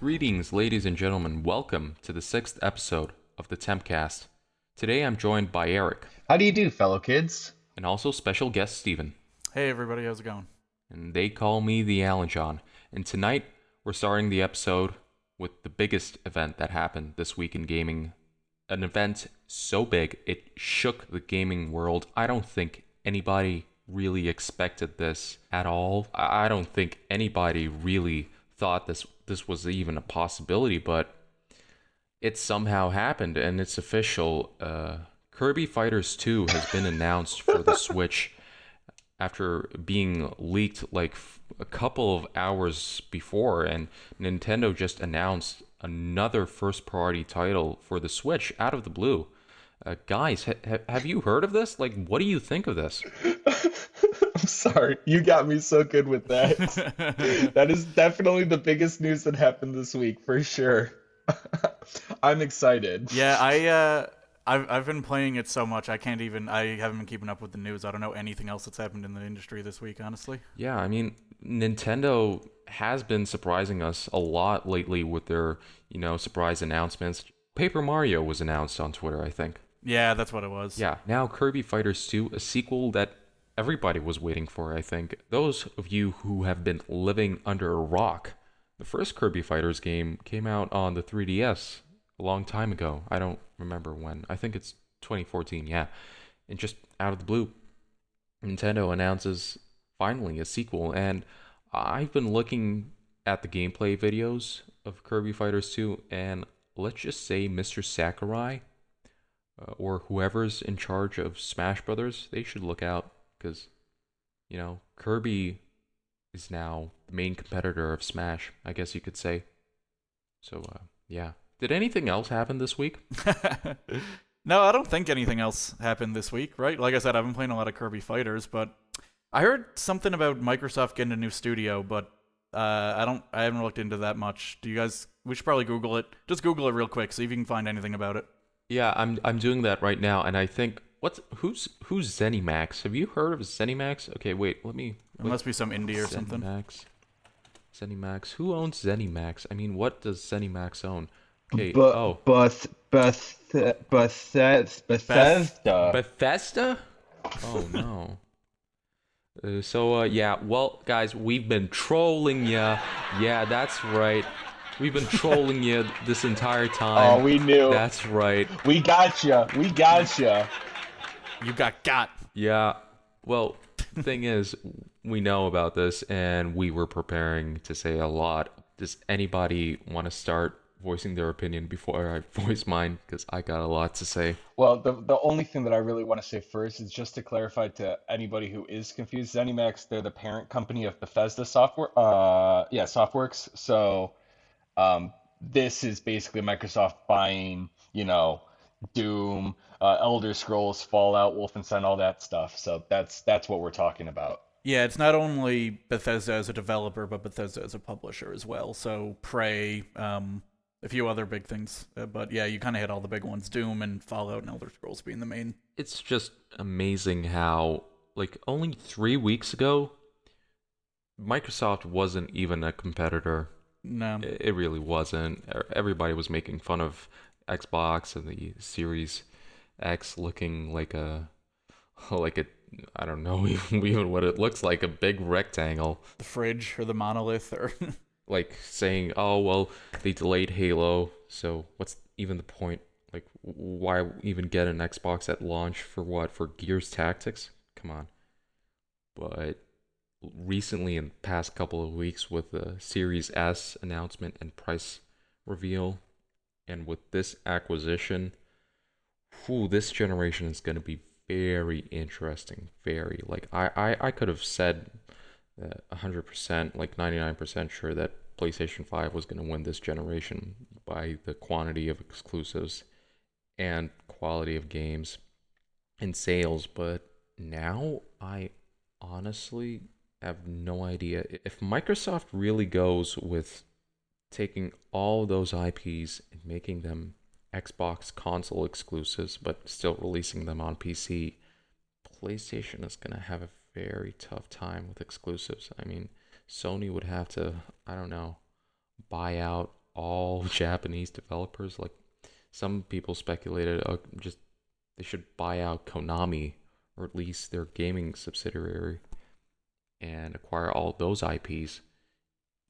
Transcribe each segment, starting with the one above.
Greetings, ladies and gentlemen. Welcome to the 6th episode of the Tempcast. Today I'm joined by Eric, How do you do, fellow kids? and also special guest Steven. Hey everybody, how's it going? And they call me the Alan John. And tonight we're starting the episode with the biggest event that happened this week in gaming. An event so big it shook the gaming world. I don't think anybody really expected this at all. I don't think anybody really thought this was even a possibility, but it somehow happened and it's official. Kirby Fighters 2 has been announced for the Switch after being leaked like a couple of hours before, and Nintendo just announced another first party title for the Switch out of the blue. Guys, have you heard of this? Like, what do you think of this? I'm sorry, you got me so good with that. That is definitely the biggest news that happened this week, for sure. I'm excited. Yeah, I've been playing it so much I haven't been keeping up with the news. I don't know anything else that's happened in the industry this week, honestly. Yeah, I mean, Nintendo has been surprising us a lot lately with their, surprise announcements. Paper Mario was announced on Twitter, I think. Yeah, that's what it was. Yeah, now Kirby Fighters 2, a sequel that everybody was waiting for, I think. Those of you who have been living under a rock, the first Kirby Fighters game came out on the 3DS a long time ago. I don't remember when. I think it's 2014, yeah. And just out of the blue, Nintendo announces finally a sequel. And I've been looking at the gameplay videos of Kirby Fighters 2, and let's just say Mr. Sakurai or whoever's in charge of Smash Brothers, they should look out because, Kirby is now the main competitor of Smash, I guess you could say. So, yeah. Did anything else happen this week? No, I don't think anything else happened this week, right? Like I said, I've been playing a lot of Kirby Fighters, but I heard something about Microsoft getting a new studio, but I haven't looked into that much. Do you guys? We should probably Google it. Just Google it real quick, see if you can find anything about it. Yeah, I'm doing that right now, and I think who's Zenimax? Have you heard of Zenimax? Okay, wait, It must be some indie or something. Zenimax. Who owns Zenimax? I mean, what does Zenimax own? Okay. But Oh, Bethesda. Bethesda. Oh no. Yeah. Well, guys, we've been trolling ya. Yeah, that's right. We've been trolling you this entire time. Oh, we knew. That's right. We gotcha. We gotcha. You got. Yeah. Well, the thing is, we know about this, and we were preparing to say a lot. Does anybody want to start voicing their opinion before I voice mine? Because I got a lot to say. Well, the only thing that I really want to say first is just to clarify to anybody who is confused, ZeniMax, they're the parent company of Bethesda Software. Yeah, Softworks. So, this is basically Microsoft buying, Doom, Elder Scrolls, Fallout, Wolfenstein, all that stuff. So that's what we're talking about. Yeah, it's not only Bethesda as a developer, but Bethesda as a publisher as well. So Prey, a few other big things. But yeah, you kind of hit all the big ones. Doom and Fallout and Elder Scrolls being the main. It's just amazing how, like, only 3 weeks ago, Microsoft wasn't even a competitor. No. It really wasn't. Everybody was making fun of Xbox and the Series X looking like a I don't know even what it looks like, a big rectangle. The fridge or the monolith or Like saying, oh, well, they delayed Halo, so what's even the point? Like, why even get an Xbox at launch for what? For Gears Tactics? Come on. But recently, in the past couple of weeks, with the Series S announcement and price reveal, and with this acquisition, this generation is going to be very interesting. Very. Like, I could have said 100%, like 99% sure that PlayStation 5 was going to win this generation by the quantity of exclusives and quality of games and sales, but now I honestly have no idea. If Microsoft really goes with taking all those IPs and making them Xbox console exclusives, but still releasing them on PC, PlayStation is going to have a very tough time with exclusives. I mean, Sony would have to, I don't know, buy out all Japanese developers. Like some people speculated, just they should buy out Konami or at least their gaming subsidiary and acquire all those IPs.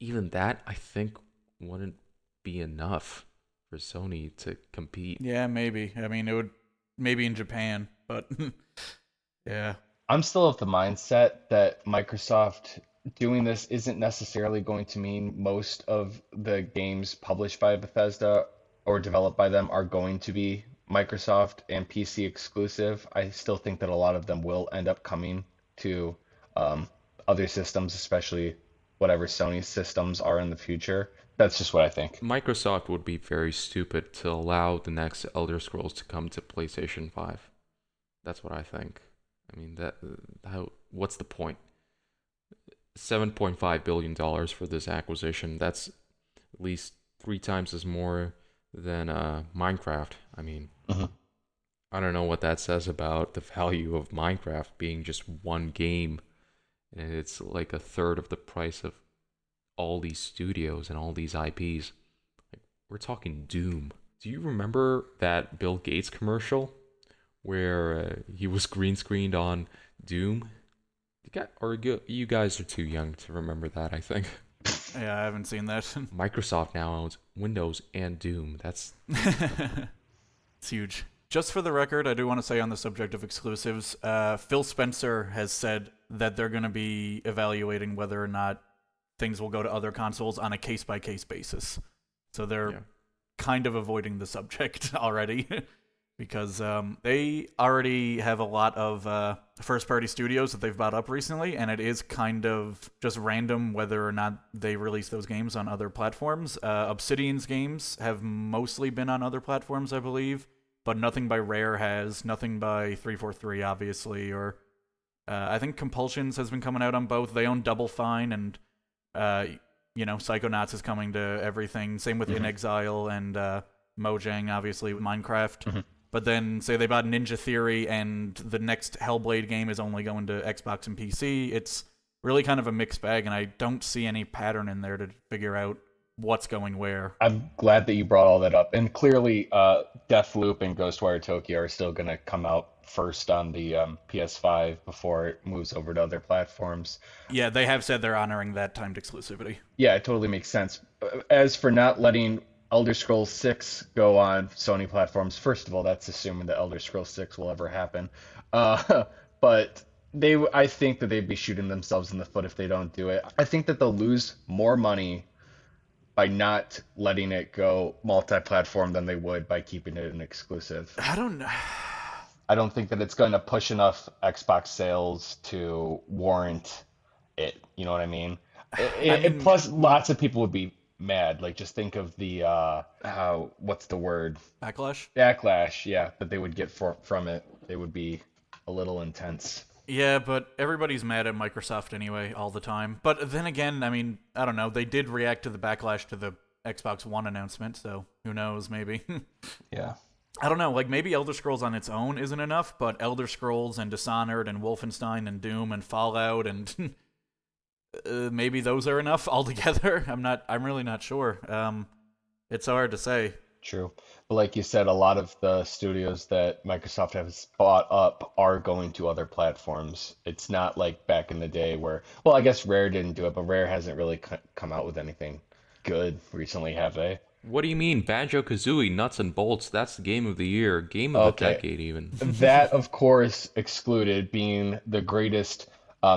Even that, I think, wouldn't be enough for Sony to compete. Yeah, maybe. I mean, it would maybe in Japan, but yeah. I'm still of the mindset that Microsoft doing this isn't necessarily going to mean most of the games published by Bethesda or developed by them are going to be Microsoft and PC exclusive. I still think that a lot of them will end up coming to um, other systems, especially whatever Sony's systems are in the future. That's just what I think. Microsoft would be very stupid to allow the next Elder Scrolls to come to PlayStation 5. That's what I think. I mean, what's the point? $7.5 billion for this acquisition. That's at least 3 times as more than Minecraft. I mean, Mhm. I don't know what that says about the value of Minecraft being just one game, and it's like a third of the price of all these studios and all these IPs. Like, we're talking Doom. Do you remember that Bill Gates commercial where he was green screened on Doom? You guys are too young to remember that, I think. Yeah, I haven't seen that. Microsoft now owns Windows and Doom. That's It's huge. Just for the record, I do want to say on the subject of exclusives, Phil Spencer has said that they're going to be evaluating whether or not things will go to other consoles on a case-by-case basis. So they're yeah. kind of avoiding the subject already because they already have a lot of first-party studios that they've bought up recently, and it is kind of just random whether or not they release those games on other platforms. Obsidian's games have mostly been on other platforms, I believe, but nothing by Rare has, nothing by 343, obviously, or I think Compulsions has been coming out on both. They own Double Fine, and Psychonauts is coming to everything. Same with In Exile and Mojang, obviously, with Minecraft. But then, say they bought Ninja Theory, and the next Hellblade game is only going to Xbox and PC. It's really kind of a mixed bag, and I don't see any pattern in there to figure out what's going where. I'm glad that you brought all that up. And clearly, Deathloop and Ghostwire Tokyo are still going to come out first on the PS5 before it moves over to other platforms. Yeah, they have said they're honoring that timed exclusivity. Yeah, it totally makes sense. As for not letting Elder Scrolls 6 go on Sony platforms, first of all, that's assuming that Elder Scrolls 6 will ever happen. But I think that they'd be shooting themselves in the foot if they don't do it. I think that they'll lose more money by not letting it go multi-platform than they would by keeping it an exclusive. I don't know. I don't think that it's going to push enough Xbox sales to warrant it. You know what I mean? And plus, lots of people would be mad. Like, just think of the what's the word? Backlash? Backlash. Yeah, that they would get from it. It would be a little intense. Yeah, but everybody's mad at Microsoft anyway, all the time. But then again, I mean, I don't know. They did react to the backlash to the Xbox One announcement, so who knows, maybe. Yeah. I don't know, like maybe Elder Scrolls on its own isn't enough, but Elder Scrolls and Dishonored and Wolfenstein and Doom and Fallout and maybe those are enough altogether. I'm really not sure. It's hard to say. True. But like you said, a lot of the studios that Microsoft has bought up are going to other platforms. It's not like back in the day where, well, I guess Rare didn't do it, but Rare hasn't really come out with anything good recently, have they? What do you mean? Banjo-Kazooie, Nuts and Bolts, that's the game of the year, game of the decade even. That, of course, excluded being the greatest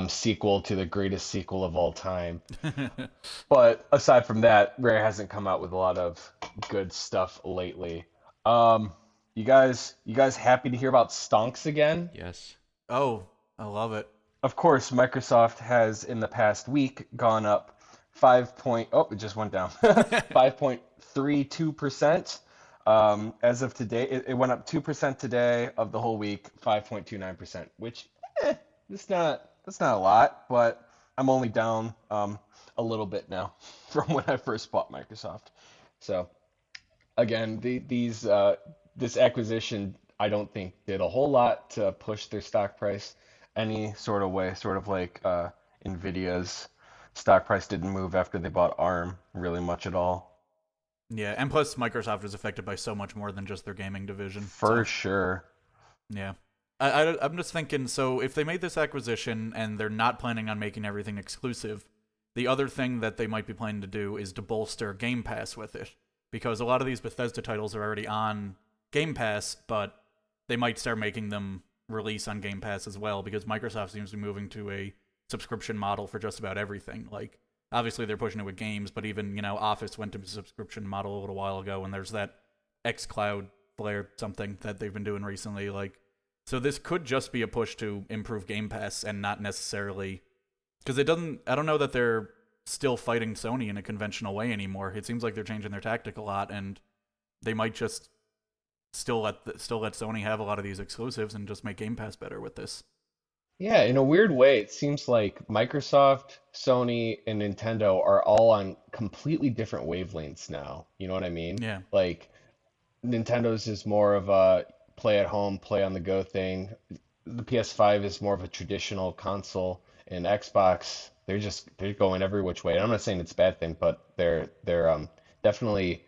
sequel to the greatest sequel of all time. But aside from that, Rare hasn't come out with a lot of good stuff lately. You guys happy to hear about Stonks again? Yes. Oh, I love it. Of course, Microsoft has in the past week gone up it just went down 5.32%. As of today, it went up 2% today of the whole week, 5.29%, which that's not a lot, but I'm only down a little bit now from when I first bought Microsoft. So again, this acquisition I don't think did a whole lot to push their stock price any sort of way, sort of like Nvidia's stock price didn't move after they bought ARM really much at all. Yeah, and plus Microsoft is affected by so much more than just their gaming division. For So sure. yeah. I'm just thinking, so if they made this acquisition and they're not planning on making everything exclusive, the other thing that they might be planning to do is to bolster Game Pass with it. Because a lot of these Bethesda titles are already on Game Pass, but they might start making them release on Game Pass as well, because Microsoft seems to be moving to a subscription model for just about everything. Like, obviously they're pushing it with games, but even, Office went to a subscription model a little while ago, and there's that xCloud Flare something that they've been doing recently. Like, so this could just be a push to improve Game Pass and not necessarily because it doesn't. I don't know that they're still fighting Sony in a conventional way anymore. It seems like they're changing their tactic a lot, and they might just still let Sony have a lot of these exclusives and just make Game Pass better with this. Yeah, in a weird way, it seems like Microsoft, Sony, and Nintendo are all on completely different wavelengths now. You know what I mean? Yeah, Like Nintendo's is more of a play at home, play on the go thing. The PS5 is more of a traditional console, and Xbox, they're going every which way. And I'm not saying it's a bad thing, but they're definitely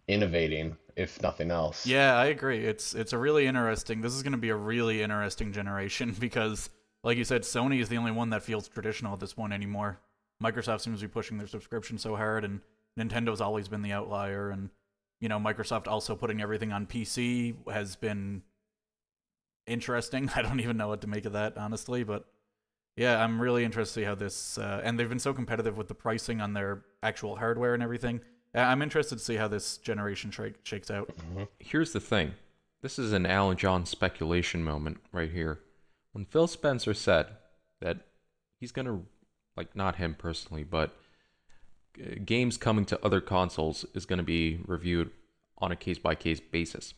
innovating, if nothing else. yeah, I agree. It's a really interesting. This is going to be a really interesting generation because, like you said, Sony is the only one that feels traditional at this point anymore. Microsoft seems to be pushing their subscription so hard, and Nintendo's always been the outlier. And Microsoft also putting everything on PC has been interesting. I don't even know what to make of that, honestly, but yeah, I'm really interested to see how this. And they've been so competitive with the pricing on their actual hardware and everything. I'm interested to see how this generation shakes out. Here's the thing. This is an Alan John speculation moment right here. When Phil Spencer said that he's gonna, like, not him personally, but games coming to other consoles is gonna be reviewed on a case-by-case basis.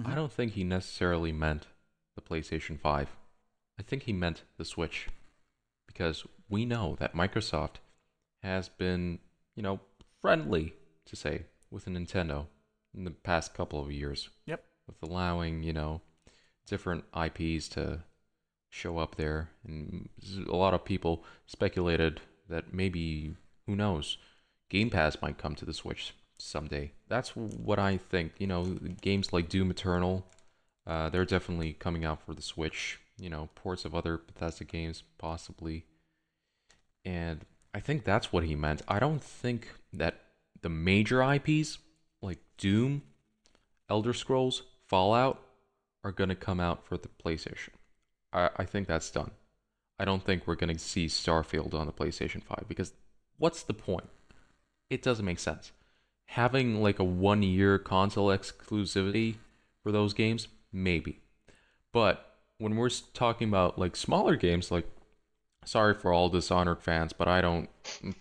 I don't think he necessarily meant the PlayStation 5. I think he meant the Switch. Because we know that Microsoft has been, friendly, to say, with Nintendo in the past couple of years. Yep. With allowing, different IPs to show up there. And a lot of people speculated that maybe, who knows, Game Pass might come to the Switch someday. That's what I think. Games like Doom Eternal, they're definitely coming out for the Switch. Ports of other Bethesda games, possibly. And I think that's what he meant. I don't think that the major IPs, like Doom, Elder Scrolls, Fallout, are going to come out for the PlayStation. I think that's done. I don't think we're going to see Starfield on the PlayStation 5, because what's the point? It doesn't make sense. Having like a 1-year console exclusivity for those games, maybe. But when we're talking about like smaller games, like, sorry for all Dishonored fans, but I don't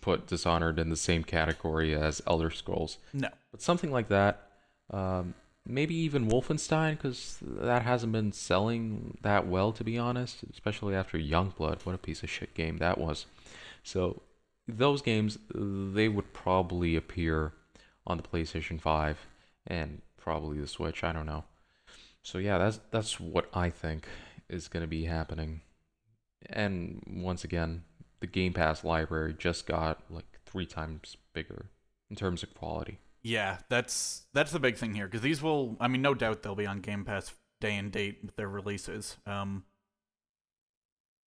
put Dishonored in the same category as Elder Scrolls. No. But something like that, maybe even Wolfenstein, because that hasn't been selling that well, to be honest, especially after Youngblood. What a piece of shit game that was. So those games, they would probably appear on the PlayStation 5 and probably the Switch. I don't know. So yeah, that's what I think is going to be happening. And once again, the Game Pass library just got like 3 times bigger in terms of quality. Yeah, that's the big thing here because these will. I mean, no doubt they'll be on Game Pass day and date with their releases.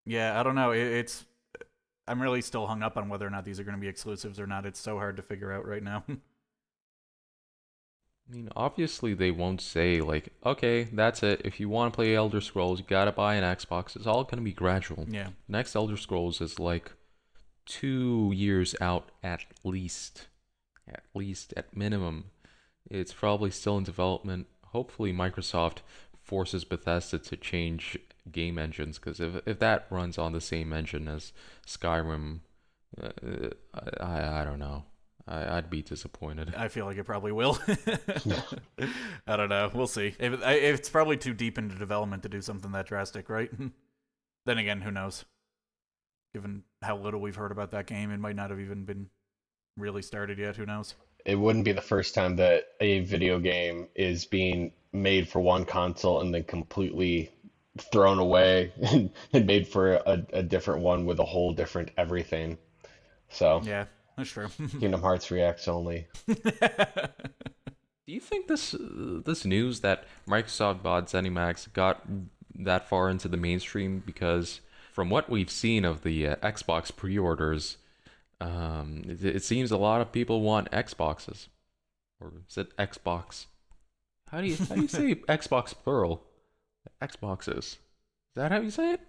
Yeah, I don't know. It's I'm really still hung up on whether or not these are going to be exclusives or not. It's so hard to figure out right now. I mean, obviously they won't say like, okay, that's it. If you want to play Elder Scrolls, you gotta buy an Xbox. It's all gonna be gradual. Yeah. Next Elder Scrolls is like 2 years out at least. At minimum. It's probably still in development. Hopefully Microsoft forces Bethesda to change game engines, because if that runs on the same engine as Skyrim, I don't know. I'd be disappointed. I feel like it probably will. Yeah. I don't know. We'll see. It's probably too deep into development to do something that drastic, right? Then again, who knows? Given how little we've heard about that game, it might not have even been really started yet. Who knows? It wouldn't be the first time that a video game is being made for one console and then completely thrown away and made for a different one with a whole different everything. So, Yeah. that's true. Kingdom Hearts Reacts only. Do you think this news that Microsoft bought Zenimax got that far into the mainstream? Because from what we've seen of the Xbox pre-orders, it seems a lot of people want Xboxes, or is it Xbox? How do you say Xbox plural? Xboxes. Is that how you say it?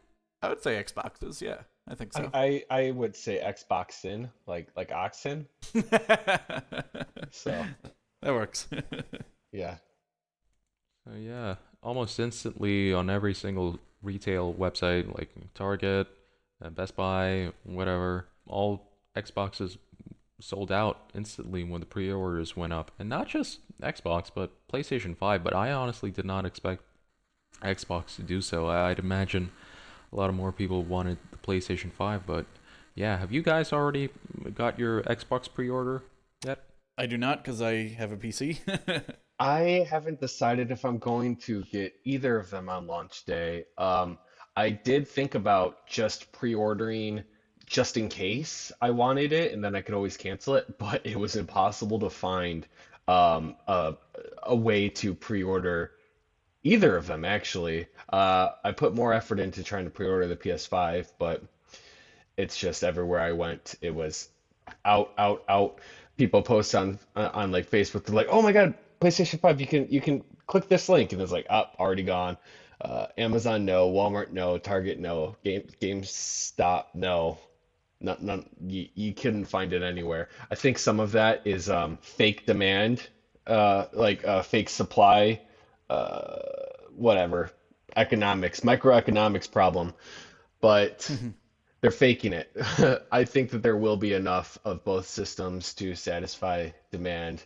I would say Xboxes, yeah. I think so. I would say Xboxin, like oxen. So That works. yeah. So yeah, almost instantly on every single retail website like Target, Best Buy, whatever, all Xboxes sold out instantly when the pre-orders went up. And not just Xbox, but PlayStation 5. But I honestly did not expect Xbox to do so. I'd imagine a lot of more people wanted the PlayStation 5. But yeah, have you guys already got your Xbox pre-order yet? I do not because I have a PC. I haven't decided if I'm going to get either of them on launch day. I did think about just pre-ordering just in case I wanted it, and then I could always cancel it, but it was impossible to find um, a, a way to pre-order either of them, actually. I put more effort into trying to pre-order the PS5, but it's just everywhere I went, it was out, out, out. People post on like Facebook, they're like, "Oh my God, PlayStation 5, you can click this link," and it's like, "Up, already gone." Amazon, no. Walmart, no. Target, no. GameStop, no. Not you couldn't find it anywhere. I think some of that is fake demand, like fake supply, uh, whatever, economics, microeconomics problem, but they're faking it. I think that there will be enough of both systems to satisfy demand,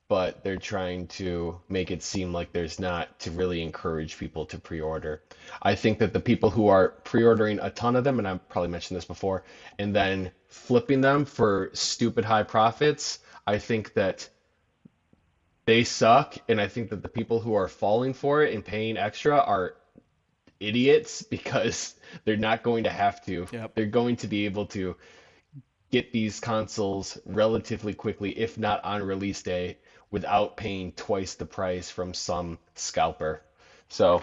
but they're trying to make it seem like there's not, to really encourage people to pre-order. I think that the people who are pre-ordering a ton of them, and I've probably mentioned this before, and then flipping them for stupid high profits, I think that they suck, and I think that the people who are falling for it and paying extra are idiots because they're not going to have to. Yep. They're going to be able to get these consoles relatively quickly, if not on release day, without paying twice the price from some scalper. So,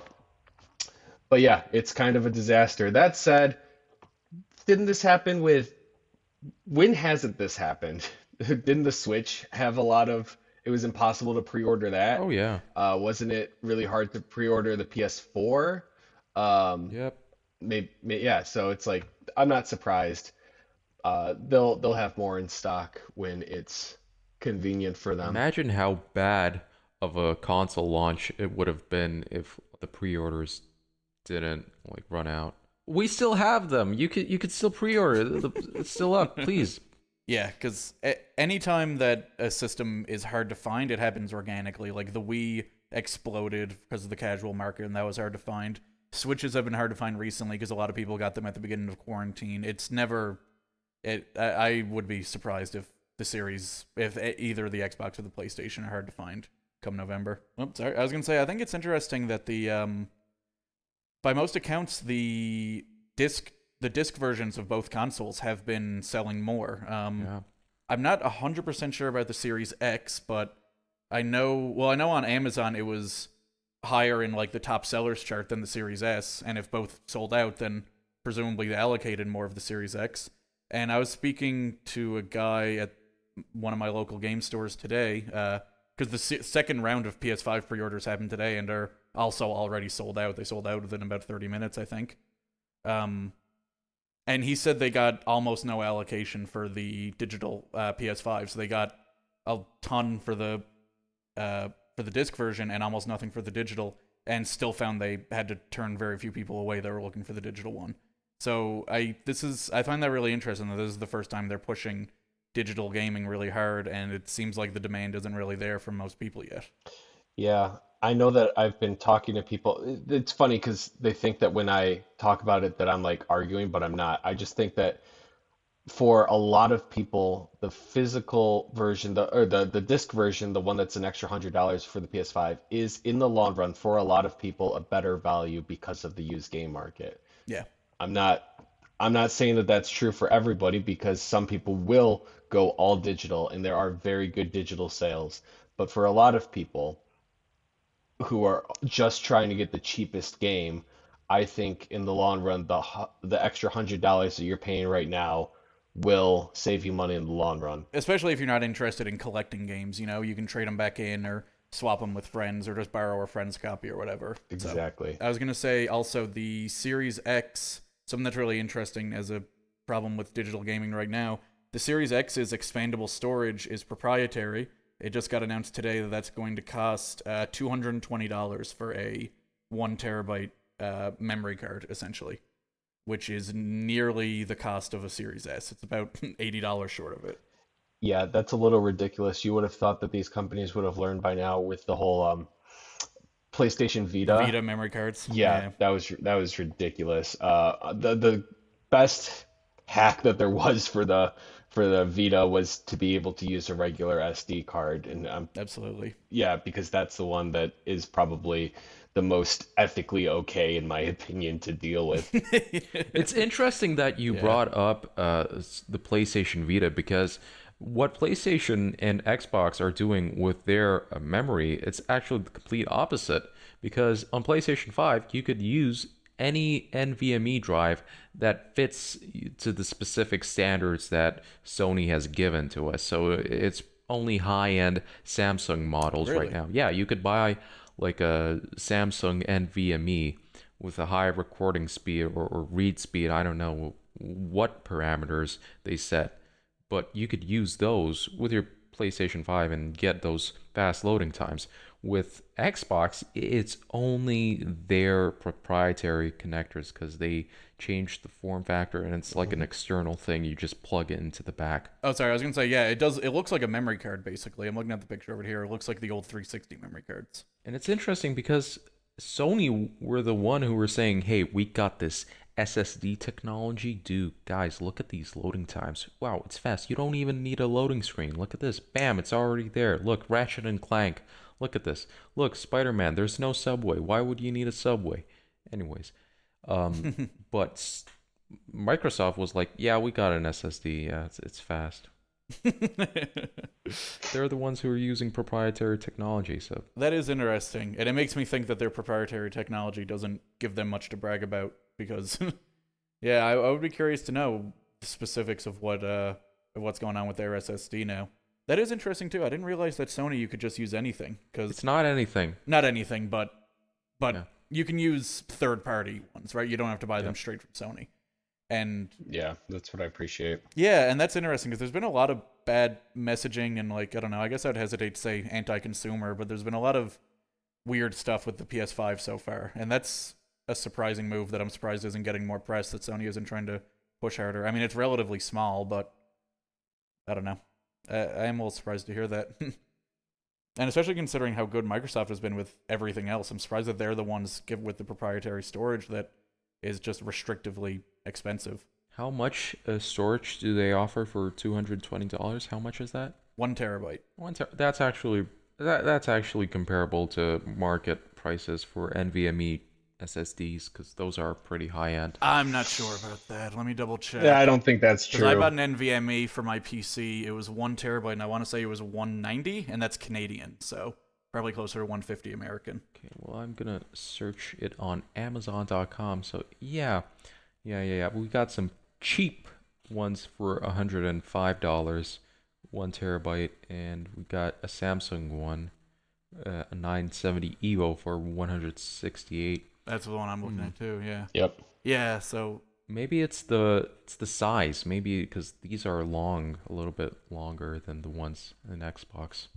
but yeah, it's kind of a disaster. That said, didn't this happen with, when hasn't this happened? Didn't the Switch have a lot of, it was impossible to pre-order that? Oh yeah. Wasn't it really hard to pre-order the PS4? Um, Yep. yeah, so it's like I'm not surprised. They'll have more in stock when it's convenient for them. Imagine how bad of a console launch it would have been if the pre-orders didn't like run out. We still have them. You could still pre-order. It's still up. Please. Yeah, because anytime that a system is hard to find, it happens organically. Like the Wii exploded because of the casual market, and that was hard to find. Switches have been hard to find recently because a lot of people got them at the beginning of quarantine. It's never. I would be surprised if the series, if either the Xbox or the PlayStation are hard to find come November. Oh, sorry, I was gonna say I think it's interesting that by most accounts the disc versions of both consoles have been selling more. Yeah. I'm not 100% sure about the Series X, but I know on Amazon it was higher in like the top sellers chart than the Series S, and if both sold out, then presumably they allocated more of the Series X. And I was speaking to a guy at one of my local game stores today, because the second round of PS5 pre-orders happened today, and are also already sold out. They sold out within about 30 minutes, I think. And he said they got almost no allocation for the digital PS5, so they got a ton for the disc version and almost nothing for the digital, and still found they had to turn very few people away that were looking for the digital one. So I find that really interesting that this is the first time they're pushing digital gaming really hard, and it seems like the demand isn't really there from most people yet. Yeah, I know that I've been talking to people. It's funny because they think that when I talk about it that I'm like arguing, but I'm not. I just think that for a lot of people, the physical version, the disc version, the one that's an extra $100 for the PS5, is in the long run for a lot of people a better value because of the used game market. Yeah. I'm not I'm not saying that that's true for everybody because some people will go all digital, and there are very good digital sales. But for a lot of people who are just trying to get the cheapest game, I think in the long run, the extra $100 that you're paying right now will save you money in the long run. Especially if you're not interested in collecting games, you can trade them back in or swap them with friends or just borrow a friend's copy or whatever. Exactly. So, I was going to say also the Series X, something that's really interesting as a problem with digital gaming right now. The Series X's expandable storage is proprietary. It just got announced today that that's going to cost $220 for a 1 terabyte memory card, essentially, which is nearly the cost of a Series S. It's about $80 short of it. Yeah, that's a little ridiculous. You would have thought that these companies would have learned by now with the whole PlayStation The Vita. Vita memory cards. Yeah, that was ridiculous. The best hack that there was for the Vita was to be able to use a regular SD card, and Absolutely. yeah, because that's the one that is probably the most ethically okay, in my opinion, to deal with. It's interesting that you Yeah. brought up the PlayStation Vita because what PlayStation and Xbox are doing with their memory, it's actually the complete opposite. Because on PlayStation 5, you could use any NVMe drive that fits to the specific standards that Sony has given to us. So it's only high-end Samsung models right Really? now. Yeah, you could buy like a Samsung NVMe with a high recording speed or read speed. I don't know what parameters they set, but you could use those with your PlayStation 5 and get those fast loading times. With Xbox, it's only their proprietary connectors because they changed the form factor and it's like an external thing. You just plug it into the back. Oh, sorry. I was gonna say, yeah, it does. It looks like a memory card, basically. I'm looking at the picture over here. It looks like the old 360 memory cards. And it's interesting because Sony were the one who were saying, hey, we got this SSD technology. Dude, guys, look at these loading times. Wow, it's fast. You don't even need a loading screen. Look at this. Bam, it's already there. Look, Ratchet and Clank. Look at this. Look, Spider-Man, there's no subway. Why would you need a subway? Anyways, but Microsoft was like, yeah, we got an SSD. Yeah, it's fast. They're the ones who are using proprietary technology, so That is interesting, and it makes me think that their proprietary technology doesn't give them much to brag about because, yeah, I would be curious to know the specifics of what's going on with their SSD now. That is interesting too. I didn't realize that Sony you could just use anything because it's not anything. not anything, but Yeah. you can use third-party ones, right? You don't have to buy Yeah. them straight from Sony, and Yeah, that's what I appreciate. yeah, and that's interesting because there's been a lot of bad messaging and like I don't know. I guess I'd hesitate to say anti-consumer, but there's been a lot of weird stuff with the PS5 so far, and that's a surprising move that I'm surprised isn't getting more press. That Sony isn't trying to push harder. I mean, it's relatively small, but I don't know. I am a little surprised to hear that, and especially considering how good Microsoft has been with everything else. I'm surprised that they're the ones give with the proprietary storage that is just restrictively expensive. How much storage do they offer for $220? How much is that? 1 terabyte. That's actually comparable to market prices for NVMe SSDs because those are pretty high end. I'm not sure about that. Let me double check. Yeah, I don't think that's Because I true. bought an NVMe for my PC. It was 1 terabyte, and I want to say it was 190, and that's Canadian, so probably closer to 150 American. Okay, well I'm gonna search it on Amazon.com. So yeah. We got some cheap ones for $105, 1 terabyte, and we got a Samsung one, a 970 Evo for 168. That's the one I'm looking at too. Yeah. Yep. Yeah. So Maybe it's the size. Maybe because these are long, a little bit longer than the ones in Xbox.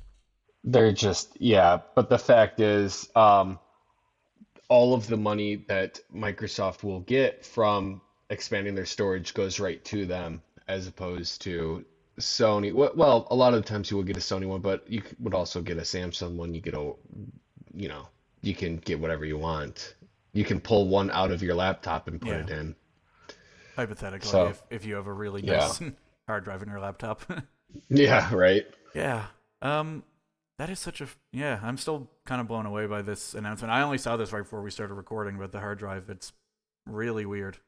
They're just, yeah, but the fact is, all of the money that Microsoft will get from expanding their storage goes right to them, as opposed to Sony. Well, a lot of the times you will get a Sony one, but you would also get a Samsung one. You can get whatever you want. You can pull one out of your laptop and put Yeah. it in. hypothetically, So, if you have a really yeah. nice hard drive in your laptop. Yeah, right. Yeah. That is such a yeah. I'm still kind of blown away by this announcement. I only saw this right before we started recording, but the hard drive, it's really weird.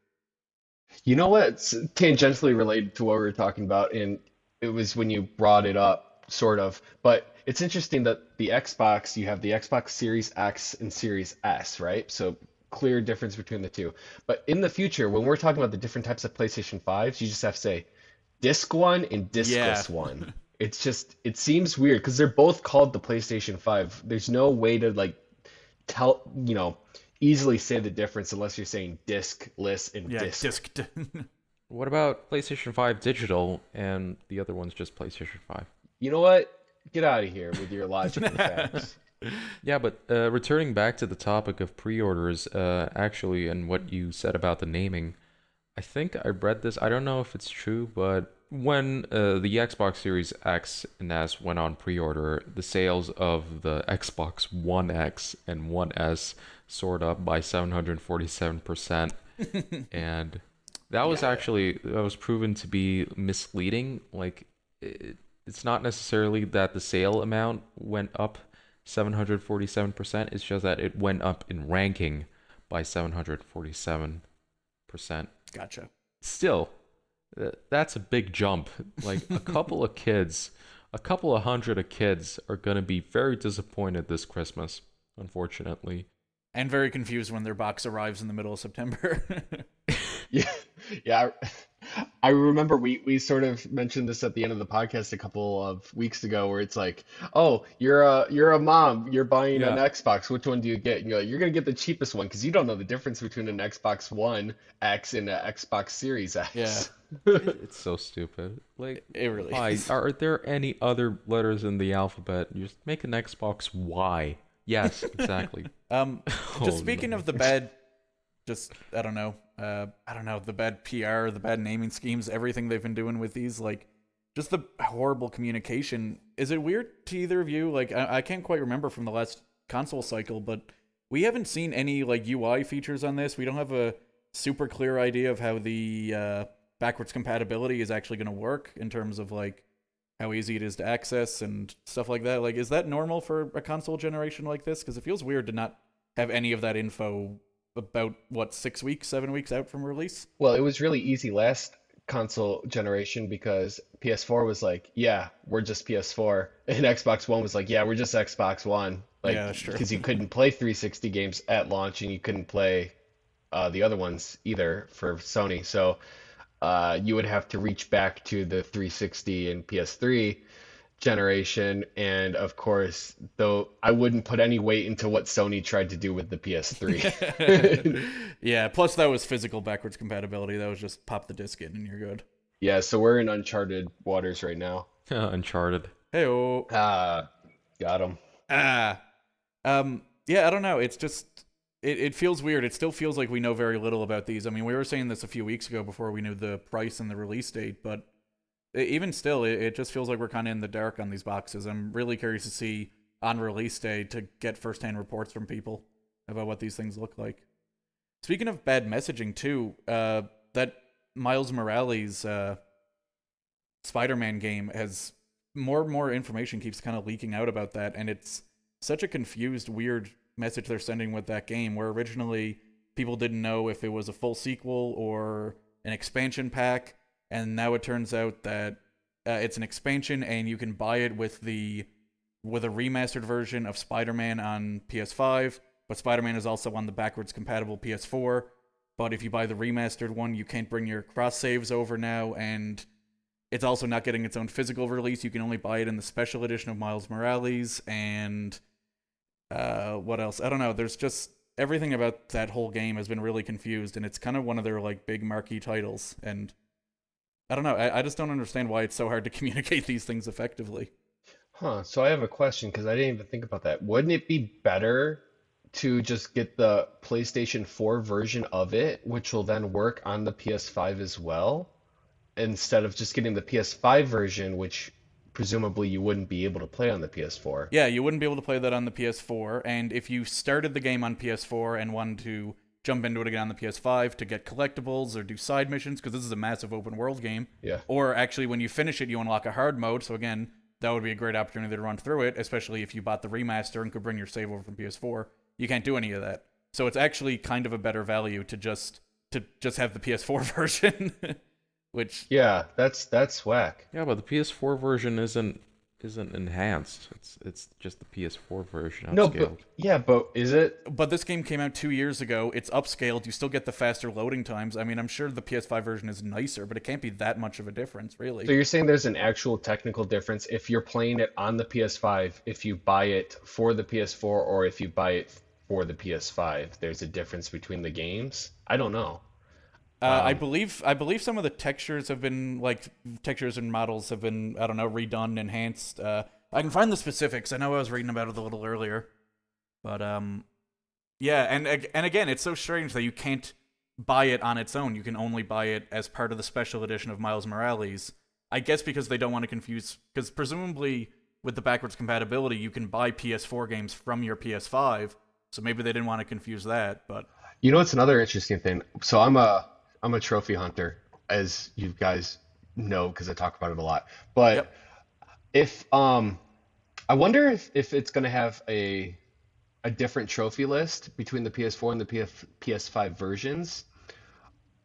You know what? It's tangentially related to what we were talking about, and it was when you brought it up, sort of. But it's interesting that the Xbox, you have the Xbox Series X and Series S, right? So clear difference between the two. But in the future, when we're talking about the different types of PlayStation 5s, you just have to say disc one and Yeah. discless one. It's just, it seems weird because they're both called the PlayStation 5. There's no way to like tell, easily say the difference unless you're saying discless and Yeah, disc. disc. What about PlayStation 5 digital and the other one's just PlayStation 5? You know what? Get out of here with your logic and facts. Yeah, but returning back to the topic of pre-orders, actually, and what you said about the naming, I think I read this. I don't know if it's true, but when the Xbox Series X and S went on pre-order, the sales of the Xbox One X and One S soared up by 747%, and Yeah. that was proven to be misleading. Like, it's not necessarily that the sale amount went up 747%. It's just that it went up in ranking by 747%. Gotcha. Still, that's a big jump. Like a couple of hundred of kids are gonna be very disappointed this Christmas, unfortunately. And very confused when their box arrives in the middle of September. Yeah, yeah. I remember we sort of mentioned this at the end of the podcast a couple of weeks ago, where it's like, oh, you're a mom, you're buying an Yeah, Xbox. Which one do you get? And you're like, you're gonna get the cheapest one because you don't know the difference between an Xbox One X and an Xbox Series Yeah, X. it's so stupid. Like, it really why? is. Are there any other letters in the alphabet? Just make an Xbox Y. Yes, exactly. Um, just Oh speaking no. of the bad, just I don't know, the bad PR, the bad naming schemes, everything they've been doing with these, like, just the horrible communication. Is it weird to either of you? Like, I can't quite remember from the last console cycle, but we haven't seen any like UI features on this. We don't have a super clear idea of how the backwards compatibility is actually going to work in terms of like how easy it is to access and stuff like that. Like, is that normal for a console generation like this? Because it feels weird to not have any of that info about what 6 weeks, 7 weeks out from release. Well, it was really easy last console generation because PS4 was like, yeah, we're just PS4, and Xbox One was like, yeah, we're just Xbox One. Like, Yeah, that's true. because you couldn't play 360 games at launch and you couldn't play the other ones either for Sony. So you would have to reach back to the 360 and PS3 generation. And of course, though I wouldn't put any weight into what Sony tried to do with the PS3. Yeah. Plus, that was physical backwards compatibility. That was just pop the disc in and you're good. Yeah, so we're in uncharted waters right now. Uncharted. Hey, oh, Ah, got him. ah. Yeah. I don't know. It's just it feels weird. It still feels like we know very little about these. I mean, we were saying this a few weeks ago before we knew the price and the release date, but even still, it just feels like we're kind of in the dark on these boxes. I'm really curious to see on release day to get firsthand reports from people about what these things look like. Speaking of bad messaging, too, that Miles Morales Spider-Man game has more and more information keeps kind of leaking out about that, and it's such a confused, weird message they're sending with that game. Where originally people didn't know if it was a full sequel or an expansion pack, and now it turns out that it's an expansion, and you can buy it with a remastered version of Spider-Man on PS5. But Spider-Man is also on the backwards compatible PS4. But if you buy the remastered one, you can't bring your cross saves over now, and it's also not getting its own physical release. You can only buy it in the special edition of Miles Morales. And what else? I don't know. There's just everything about that whole game has been really confused, and it's kind of one of their like big marquee titles. And I don't know. I just don't understand why it's so hard to communicate these things effectively. Huh, so I have a question because I didn't even think about that. Wouldn't it be better to just get the PlayStation 4 version of it, which will then work on the PS5 as well, instead of just getting the PS5 version, which presumably you wouldn't be able to play on the PS4? Yeah, you wouldn't be able to play that on the PS4, and if you started the game on PS4 and wanted to jump into it again on the PS5 to get collectibles or do side missions, because this is a massive open world game, Yeah. or actually when you finish it, you unlock a hard mode, so again, that would be a great opportunity to run through it, especially if you bought the remaster and could bring your save over from PS4. You can't do any of that. So it's actually kind of a better value to just have the PS4 version. which Yeah, that's whack. Yeah, but the PS4 version isn't enhanced. It's just the PS4 version No, upscaled. but is it? but this game came out 2 years ago. It's upscaled. You still get the faster loading times. I mean, I'm sure the PS5 version is nicer, but it can't be that much of a difference, So really. you're saying there's an actual technical difference if you're playing it on the PS5, if you buy it for the PS4, or if you buy it for the PS5, there's a difference between the games? I don't know. I Um, believe some of the textures have been textures and models have been, I don't know, redone, enhanced. I can find the specifics. I know I was reading about it a little earlier, but yeah, and again, it's so strange that you can't buy it on its own. You can only buy it as part of the special edition of Miles Morales. I guess because they don't want to confuse, because presumably with the backwards compatibility, you can buy PS4 games from your PS5. So maybe they didn't want to confuse that, but you know, it's another interesting thing. So I'm a trophy hunter, as you guys know, because I talk about it a lot. But yep. if I wonder if it's going to have a different trophy list between the PS4 and the PS5 versions.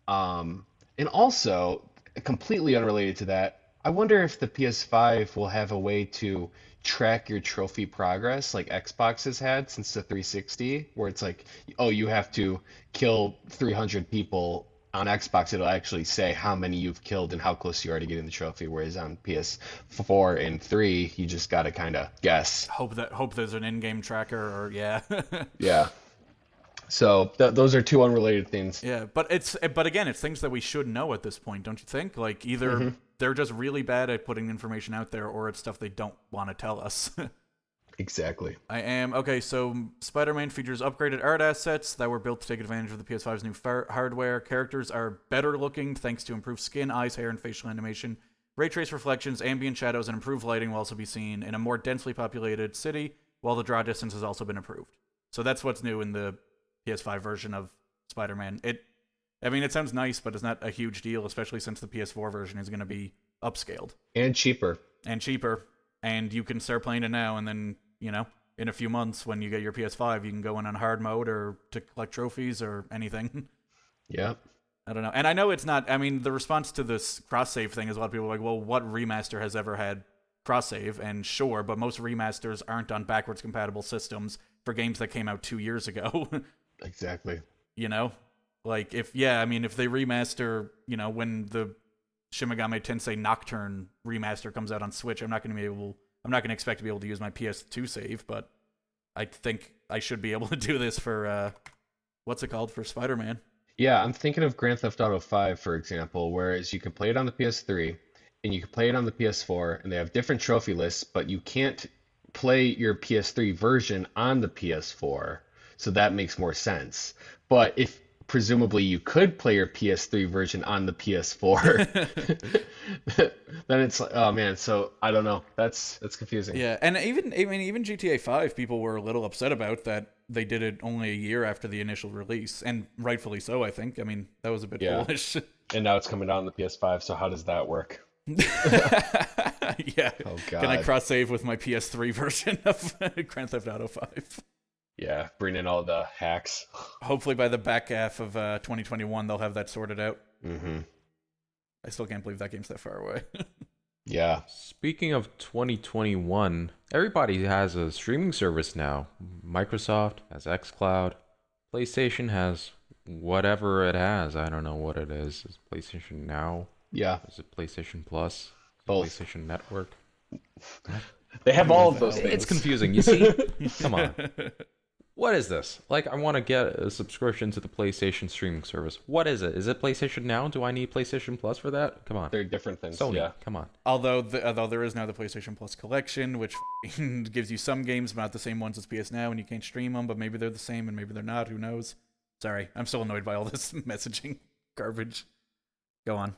And also, completely unrelated to that, I wonder if the PS5 will have a way to track your trophy progress like Xbox has had since the 360, where it's like, oh, you have to kill 300 people. On Xbox, it'll actually say how many you've killed and how close you are to getting the trophy, whereas on PS4 and 3, you just gotta kind of guess. Hope there's an in-game tracker, or yeah. Yeah. So th those are two unrelated things. Yeah, but again, it's things that we should know at this point, don't you think? Like either Hmm. they're just really bad at putting information out there, or it's stuff they don't want to tell us. Exactly. I am okay. So Spider-Man features upgraded art assets that were built to take advantage of the PS5's new hardware. Characters are better looking thanks to improved skin, eyes, hair, and facial animation. Ray trace reflections, ambient shadows, and improved lighting will also be seen in a more densely populated city, while the draw distance has also been improved. So that's what's new in the PS5 version of Spider-Man. I mean, it sounds nice, but it's not a huge deal, especially since the PS4 version is going to be upscaled And cheaper. and cheaper, and you can start playing it now, and then in a few months when you get your PS5, you can go in on hard mode or to collect trophies or anything. Yeah. I don't know, and I know it's not. I mean, the response to this cross save thing is a lot of people are like, well, what remaster has ever had cross save? And sure, but most remasters aren't on backwards compatible systems for games that came out 2 years ago. Exactly. you know, like I mean, if they remaster, when the Shin Megami Tensei Nocturne remaster comes out on Switch, I'm not going to expect to be able to use my PS2 save, but I think I should be able to do this for what's it called, for Spider-Man. Yeah, I'm thinking of Grand Theft Auto 5, for example, whereas you can play it on the PS3 and you can play it on the PS4, and they have different trophy lists, but you can't play your PS3 version on the PS4, so that makes more sense. But if presumably you could play your PS3 version on the PS4, then it's like, oh man, so I don't know. That's confusing. Yeah, and even GTA 5, people were a little upset about that they did it only a year after the initial release, and rightfully so, I think. I mean, that was a bit Yeah. foolish. And now it's coming out on the PS5, so how does that work? Yeah. Oh Can I God. cross save with my PS3 version of Grand Theft Auto 5? Yeah, bring in all the hacks. Hopefully by the back half of 2021 they'll have that sorted out. Hmm. I still can't believe that game's that far away. Yeah. Speaking of 2021, everybody has a streaming service now. Microsoft has xCloud. PlayStation has whatever it has. I don't know what it is. Is it PlayStation Now? Yeah. Is it PlayStation Plus? Is it Both. PlayStation Network? They have Who knows all of the those hell it things. It's confusing. You see? Come on. What is this? Like, I want to get a subscription to the PlayStation streaming service. What is it? Is it PlayStation Now? Do I need PlayStation Plus for that? Come on. They're different things. Sony, Yeah. come on. although there is now the PlayStation Plus collection, which gives you some games but not the same ones as PS Now, and you can't stream them, but maybe they're the same and maybe they're not. Who knows? Sorry, I'm still annoyed by all this messaging garbage. Go on.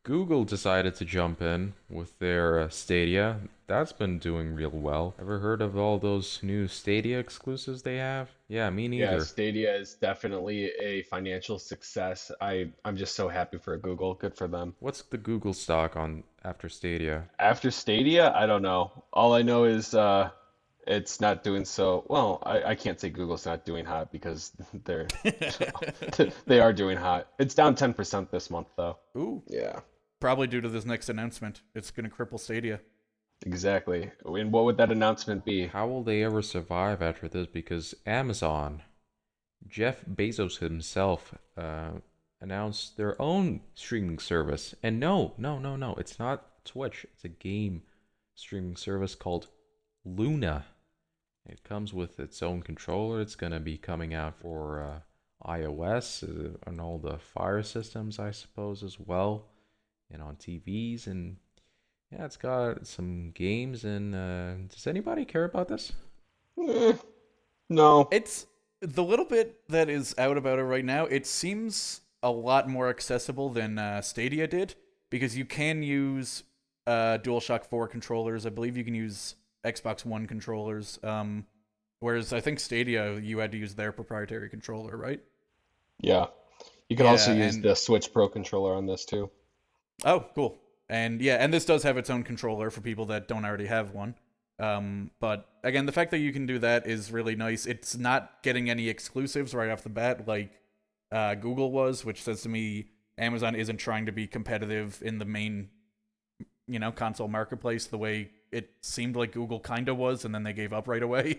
Google decided to jump in with their Stadia. That's been doing real well. Ever heard of all those new Stadia exclusives they have? Yeah, me Yeah, neither. Stadia is definitely a financial success. I'm just so happy for Google. Good for them. What's the Google stock on after Stadia? After Stadia, I don't know. All I know is it's not doing so well. I can't say Google's not doing hot because they're they are doing hot. It's down 10% this month though. Ooh. Yeah. probably due to this next announcement. It's going to cripple Stadia. Exactly. And what would that announcement be? How will they ever survive after this? Because Amazon, Jeff Bezos himself, announced their own streaming service. And no, it's not Twitch. It's a game streaming service called Luna. It comes with its own controller. It's going to be coming out for iOS and all the Fire systems, I suppose, as well, and on TVs. And yeah, it's got some games. And does anybody care about this? Eh, no. It's the little bit that is out about it right now. It seems a lot more accessible than Stadia did, because you can use DualShock 4 controllers. I believe you can use Xbox One controllers. Whereas I think Stadia, you had to use their proprietary controller, right? Yeah. You could Yeah, also use and the Switch Pro controller on this too. oh, cool. And yeah, and this does have its own controller for people that don't already have one. But again, the fact that you can do that is really nice. It's not getting any exclusives right off the bat like Google was, which says to me Amazon isn't trying to be competitive in the main, console marketplace the way it seemed like Google kind of was, and then they gave up right away.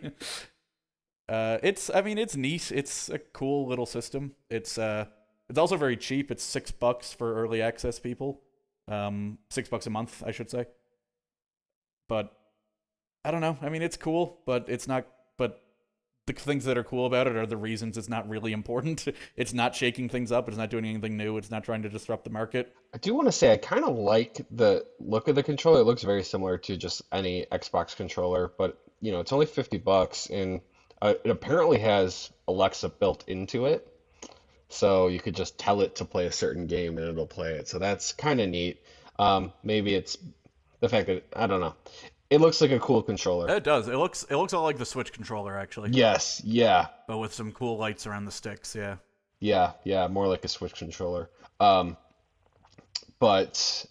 It's neat. It's a cool little system. It's also very cheap. It's $6 for early access people. $6 a month, I should say. But I don't know. I mean, it's cool, but it's not. But the things that are cool about it are the reasons it's not really important. It's not shaking things up. It's not doing anything new. It's not trying to disrupt the market. I do want to say I kind of like the look of the controller. It looks very similar to just any Xbox controller, but it's only $50, and it apparently has Alexa built into it. So you could just tell it to play a certain game and it'll play it. So that's kind of neat. Maybe it's the fact that I don't know. It looks like a cool controller. It does. It looks all like the Switch controller actually, Yes, yeah, but with some cool lights around the sticks. Yeah. yeah, more like a Switch controller. But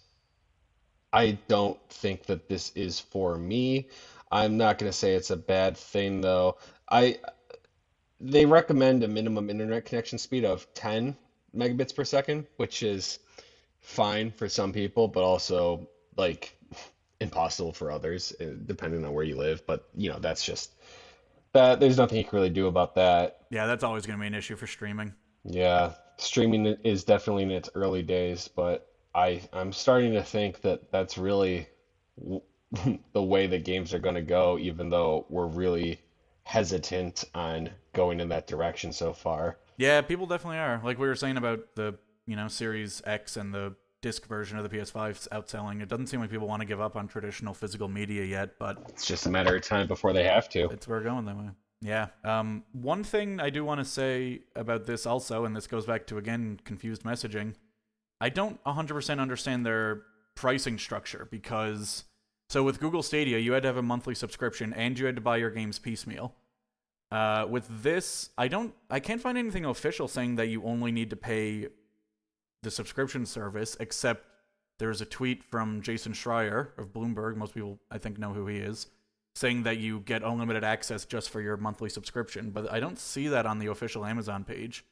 I don't think that this is for me. I'm not gonna say it's a bad thing though. I They recommend a minimum internet connection speed of 10 megabits per second, which is fine for some people, but also like impossible for others, depending on where you live. But that's just that. There's nothing you can really do about that. Yeah, that's always going to be an issue for streaming. Yeah, streaming is definitely in its early days, but I'm starting to think that that's really w- the way the games are going to go, even though we're really hesitant on going in that direction so far. Yeah, people definitely are. Like we were saying about the, Series X and the disc version of the PS5's outselling. It doesn't seem like people want to give up on traditional physical media yet, but It's just a matter of time before they have to. it's we're going that way. Yeah. One thing I do want to say about this also, and this goes back to again confused messaging. I don't 100% understand their pricing structure because so with Google Stadia, you had to have a monthly subscription and you had to buy your games piecemeal. With this, I can't find anything official saying that you only need to pay the subscription service, except there's a tweet from Jason Schreier of Bloomberg. Most people, I think, know who he is, saying that you get unlimited access just for your monthly subscription. But I don't see that on the official Amazon page.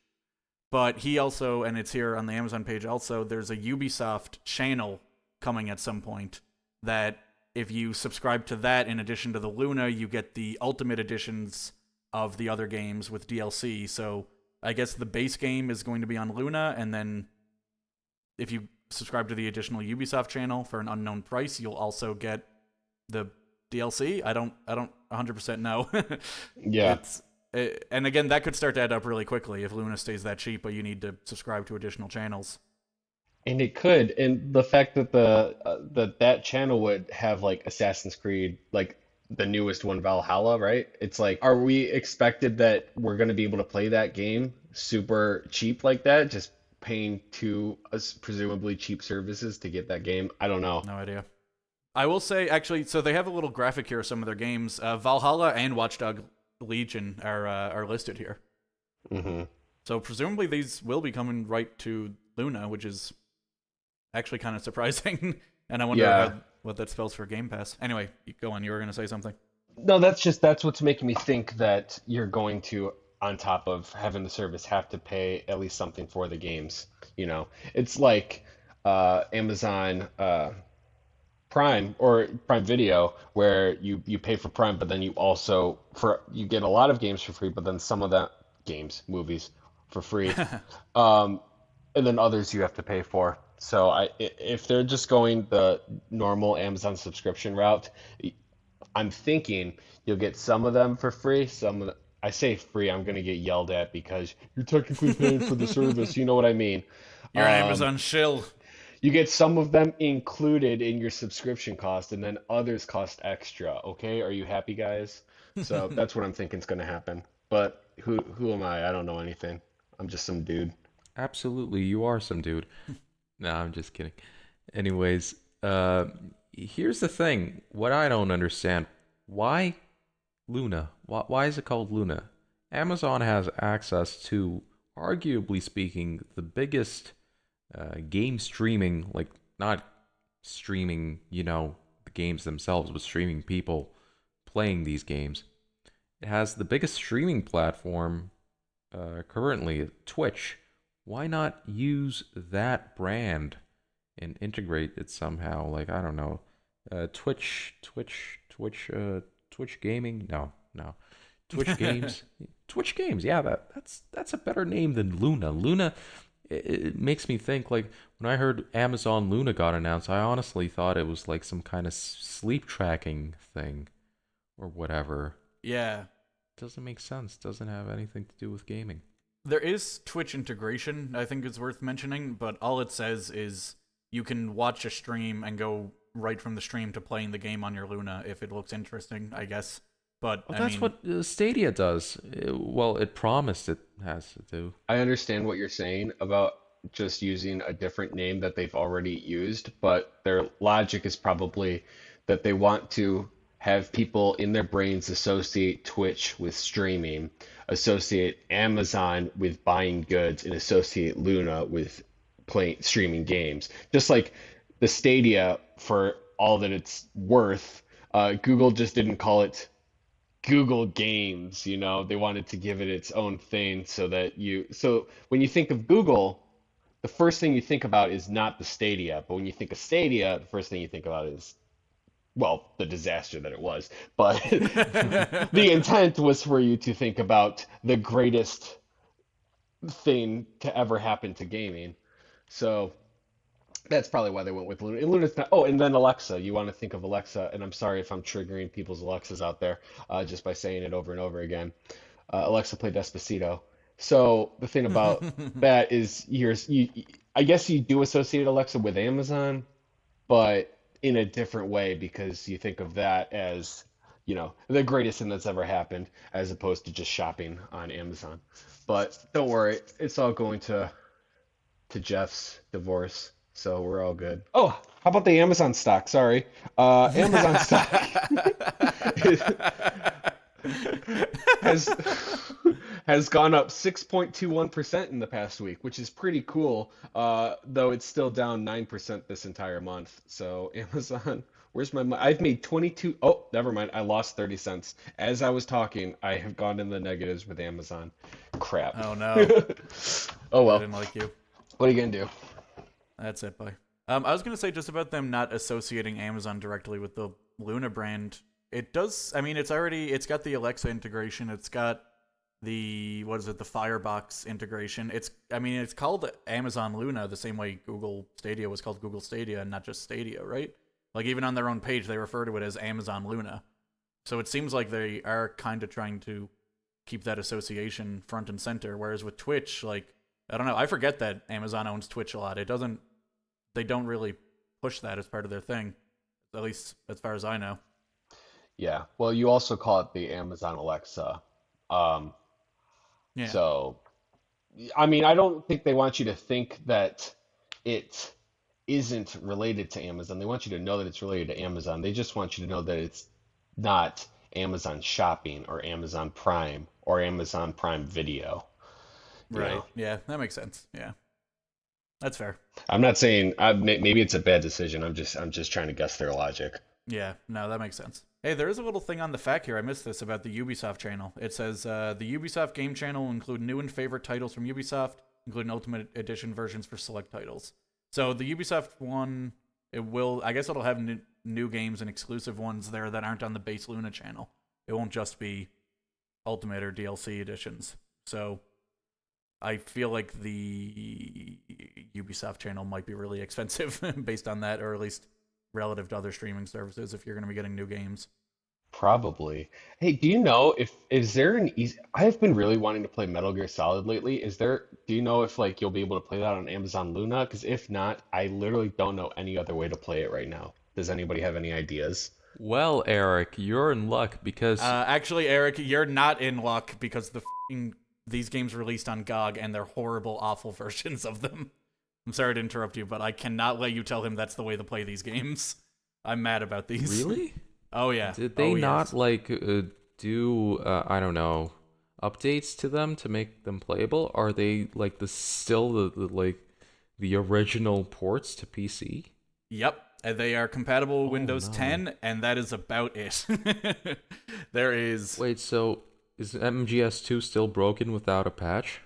But he also, and it's here on the Amazon page also, there's a Ubisoft channel coming at some point that if you subscribe to that in addition to the Luna, you get the ultimate editions of the other games with DLC. So I guess the base game is going to be on Luna, and then if you subscribe to the additional Ubisoft channel for an unknown price, you'll also get the DLC. I don't 100% know. Yeah. And again, that could start to add up really quickly if Luna stays that cheap, but you need to subscribe to additional channels. And it could, and the fact that that channel would have like Assassin's Creed, like the newest one, Valhalla, right? It's like, are we expected that we're going to be able to play that game super cheap like that, just paying two presumably cheap services to get that game? I don't know. No idea. I will say, actually, so they have a little graphic here of some of their games. Valhalla and Watchdog Legion are listed here. Hmm. So presumably these will be coming right to Luna, which is actually kind of surprising. And I wonder Yeah. what that spells for Game Pass. Anyway, go on. You were going to say something. No, that's what's making me think that you're going to, on top of having the service, have to pay at least something for the games. It's like Amazon Prime or Prime Video, where you pay for Prime, but then you get a lot of games for free, but then some of that movies for free, um, and then others you have to pay for. So if they're just going the normal Amazon subscription route, I'm thinking you'll get some of them for free. I say free, I'm gonna get yelled at because you're technically paying for the service. You know what I mean? You're an Um, Amazon shill. you get some of them included in your subscription cost, and then others cost extra. Okay, are you happy, guys? So that's what I'm thinking is gonna happen. But who am I? I don't know anything. I'm just some dude. Absolutely, you are some dude. No, I'm just kidding. Anyways, here's the thing. What I don't understand, why Luna? Why is it called Luna? Amazon has access to, arguably speaking, the biggest game streaming, like not streaming, the games themselves, but streaming people playing these games. It has the biggest streaming platform currently, Twitch. Why not use that brand and integrate it somehow? Like, I don't know, Twitch gaming? No, no. Twitch games. Twitch games. Yeah, that's a better name than Luna. Luna, it makes me think, like, when I heard Amazon Luna got announced, I honestly thought it was like some kind of sleep tracking thing or whatever. Yeah. Doesn't make sense. Doesn't have anything to do with gaming. There is Twitch integration, I think is worth mentioning, but all it says is you can watch a stream and go right from the stream to playing the game on your Luna if it looks interesting, I guess. But Well, I that's mean, what Stadia does. Well, it promised it has to do. I understand what you're saying about just using a different name that they've already used, but their logic is probably that they want to have people in their brains associate Twitch with streaming, associate Amazon with buying goods, and associate Luna with playing streaming games. Just like the Stadia, for all that it's worth, Google just didn't call it Google Games, they wanted to give it its own thing so when you think of Google, the first thing you think about is not the Stadia, but when you think of Stadia, the first thing you think about is, well, the disaster that it was. But the intent was for you to think about the greatest thing to ever happen to gaming. So that's probably why they went with Luna. And Luna's not. Oh, and then Alexa. You want to think of Alexa, and I'm sorry if I'm triggering people's Alexas out there, just by saying it over and over again. Alexa, play Despacito. So the thing about that is, I guess you do associate Alexa with Amazon, but in a different way because you think of that as, the greatest thing that's ever happened, as opposed to just shopping on Amazon. But don't worry, it's all going to Jeff's divorce, so we're all good. Oh, how about the Amazon stock? Sorry, Amazon stock has has gone up 6.21% in the past week, which is pretty cool. Though it's still down 9% this entire month. So Amazon, where's my money? I've made 22. Oh, never mind. I lost 30 cents. As I was talking, I have gone in the negatives with Amazon. Crap. oh no, Oh I well. didn't like you. What are you gonna do? That's it, bye. I was gonna say just about them not associating Amazon directly with the Luna brand. It does. I mean, it's got the Alexa integration. It's got the the Firebox integration. It's called Amazon Luna the same way Google Stadia was called Google Stadia and not just Stadia, right? Like even on their own page, they refer to it as Amazon Luna. So it seems like they are kind of trying to keep that association front and center. Whereas with Twitch, like I don't know, I forget that Amazon owns Twitch a lot. They don't really push that as part of their thing, at least as far as I know. Yeah. Well, you also call it the Amazon Alexa. Um, Yeah. so, I mean, I don't think they want you to think that it isn't related to Amazon. They want you to know that it's related to Amazon. They just want you to know that it's not Amazon Shopping or Amazon Prime or Amazon Prime Video. You Right. know, Yeah, that makes sense. Yeah. That's fair. I'm not saying maybe it's a bad decision. I'm just trying to guess their logic. Yeah, no, that makes sense. Hey, there is a little thing on the FAQ here. I missed this about the Ubisoft channel. It says the Ubisoft game channel will include new and favorite titles from Ubisoft, including Ultimate Edition versions for select titles. So the Ubisoft one, I guess it'll have new games and exclusive ones there that aren't on the base Luna channel. It won't just be Ultimate or DLC editions. So I feel like the Ubisoft channel might be really expensive based on that, or at least relative to other streaming services if you're going to be getting new games. Probably. Hey, do you know if is there an easy? I've been really wanting to play Metal Gear Solid lately. Do you know if like you'll be able to play that on Amazon Luna? Because if not, I literally don't know any other way to play it right now. Does anybody have any ideas? Well, Eric, you're in luck because Actually, Eric, you're not in luck because these games released on GOG and they're horrible, awful versions of them. I'm sorry to interrupt you, but I cannot let you tell him that's the way to play these games. I'm mad about these. really? Oh yeah. Did they not Yes. like do I don't know, updates to them to make them playable? Are they like the original ports to PC? Yep. And they are compatible with Oh Windows no. 10, and that is about it. There is. Wait, so is MGS2 still broken without a patch?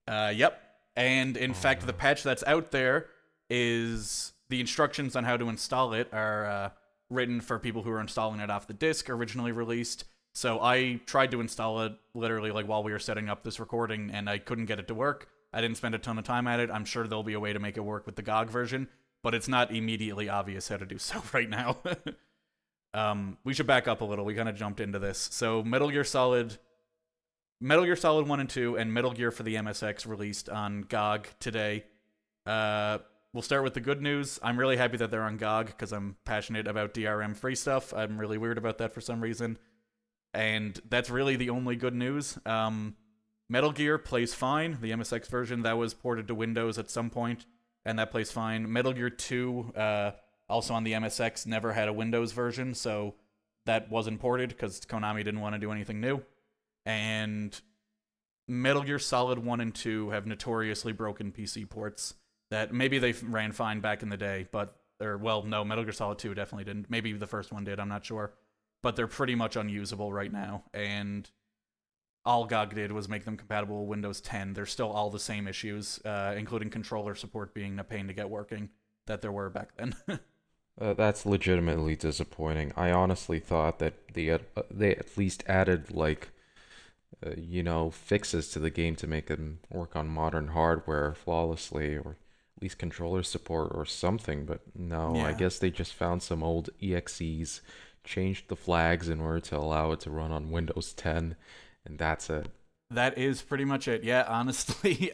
Yep. And in Oh fact, no. the patch that's out there is the instructions on how to install it are written for people who are installing it off the disk originally released. So I tried to install it literally like while we were setting up this recording, and I couldn't get it to work. I didn't spend a ton of time at it. I'm sure there'll be a way to make it work with the GOG version, but it's not immediately obvious how to do so right now. We should back up a little. We kind of jumped into this. So Metal Gear Solid 1 and 2, and Metal Gear for the MSX released on GOG today. We'll start with the good news. I'm really happy that they're on GOG because I'm passionate about DRM free stuff. I'm really weird about that for some reason. And that's really the only good news. Metal Gear plays fine. The MSX version, that was ported to Windows at some point, and that plays fine. Metal Gear 2, also on the MSX, never had a Windows version, so that wasn't ported because Konami didn't want to do anything new. And Metal Gear Solid 1 and 2 have notoriously broken PC ports that maybe they ran fine back in the day, Metal Gear Solid 2 definitely didn't. Maybe the first one did, I'm not sure. But they're pretty much unusable right now, and all GOG did was make them compatible with Windows 10. They're still all the same issues, including controller support being a pain to get working, that there were back then. That's legitimately disappointing. I honestly thought that they at least added fixes to the game to make them work on modern hardware flawlessly, or at least controller support or something. But no, I Yeah. guess they just found some old EXEs, changed the flags in order to allow it to run on Windows 10, and that's it. That is pretty much it. Yeah, honestly.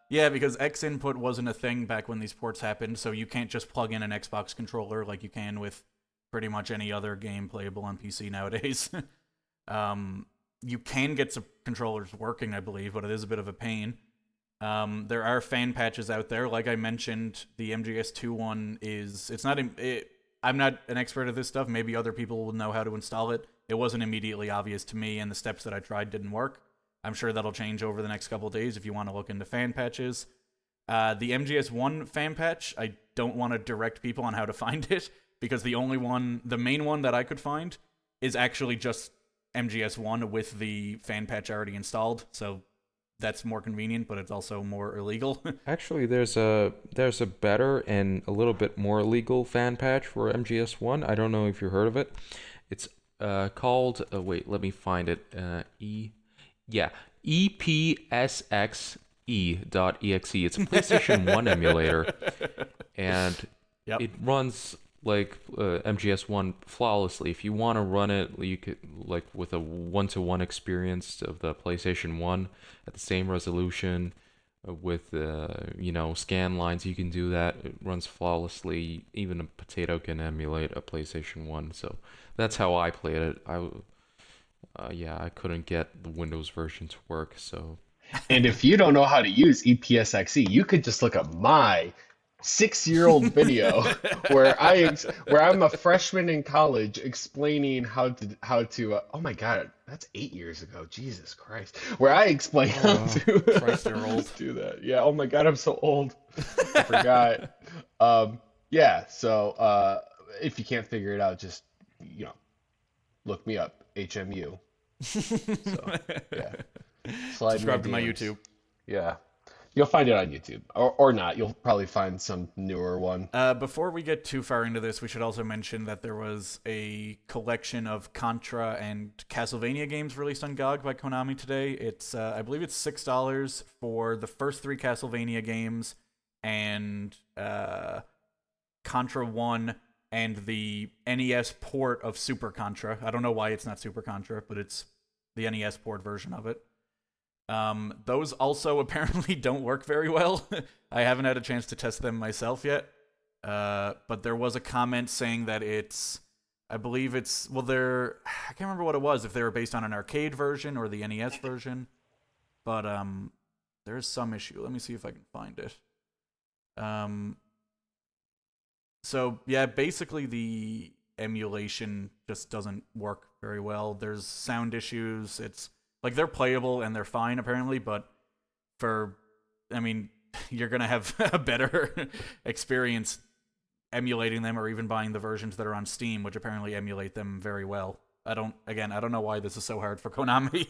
Yeah, because X input wasn't a thing back when these ports happened, so you can't just plug in an Xbox controller like you can with pretty much any other game playable on PC nowadays. You can get some controllers working, I believe, but it is a bit of a pain. There are fan patches out there. Like I mentioned, the MGS2 one I'm not an expert at this stuff. Maybe other people will know how to install it. It wasn't immediately obvious to me, and the steps that I tried didn't work. I'm sure that'll change over the next couple of days if you want to look into fan patches. The MGS1 fan patch, I don't want to direct people on how to find it, because the main one that I could find is actually just MGS1 with the fan patch already installed, so that's more convenient, but it's also more illegal. Actually, there's a better and a little bit more legal fan patch for MGS1. I don't know if you heard of it. It's called wait, let me find it. EPSXE.exe. It's a PlayStation 1 emulator, and Yep. it runs like MGS1 flawlessly. If you want to run it, you could like with a one-to-one experience of the PlayStation 1 at the same resolution with scan lines. You can do that. It runs flawlessly. Even a potato can emulate a PlayStation 1. So that's how I played it. I couldn't get the Windows version to work, so And if you don't know how to use EPSXE, you could just look up my 6-year-old video where I'm a freshman in college explaining how to oh my God, that's 8 years ago. Jesus Christ. Where I explain oh how wow. to Christ, you're old. do that. Yeah, oh my God, I'm so old. I forgot. Yeah, so if you can't figure it out, just look me up, HMU. So yeah. Slide in Subscribe to my DMs. YouTube. Yeah. You'll find it on YouTube, or not. You'll probably find some newer one. Before we get too far into this, we should also mention that there was a collection of Contra and Castlevania games released on GOG by Konami today. It's I believe it's $6 for the first 3 Castlevania games and Contra 1 and the NES port of Super Contra. I don't know why it's not Super Contra, but it's the NES port version of it. Those also apparently don't work very well. I haven't had a chance to test them myself yet. But there was a comment saying that I believe I can't remember what it was, if they were based on an arcade version or the NES version. But, there's some issue. Let me see if I can find it. So yeah, basically the emulation just doesn't work very well. There's sound issues. It's like they're playable and they're fine apparently, but you're gonna have a better experience emulating them or even buying the versions that are on Steam, which apparently emulate them very well. I don't know why this is so hard for Konami.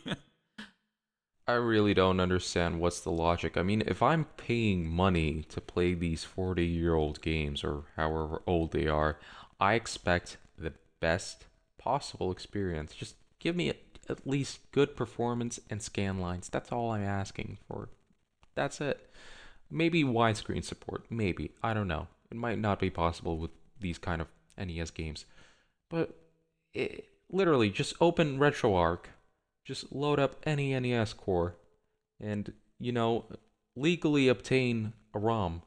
I really don't understand what's the logic. I mean, if I'm paying money to play these 40-year-old games or however old they are, I expect the best possible experience. Just give me at least good performance and scan lines. That's all I'm asking for. That's it. Maybe widescreen support. Maybe. I don't know. It might not be possible with these kind of NES games. But literally, just open RetroArch. Just load up any NES core and, legally obtain a ROM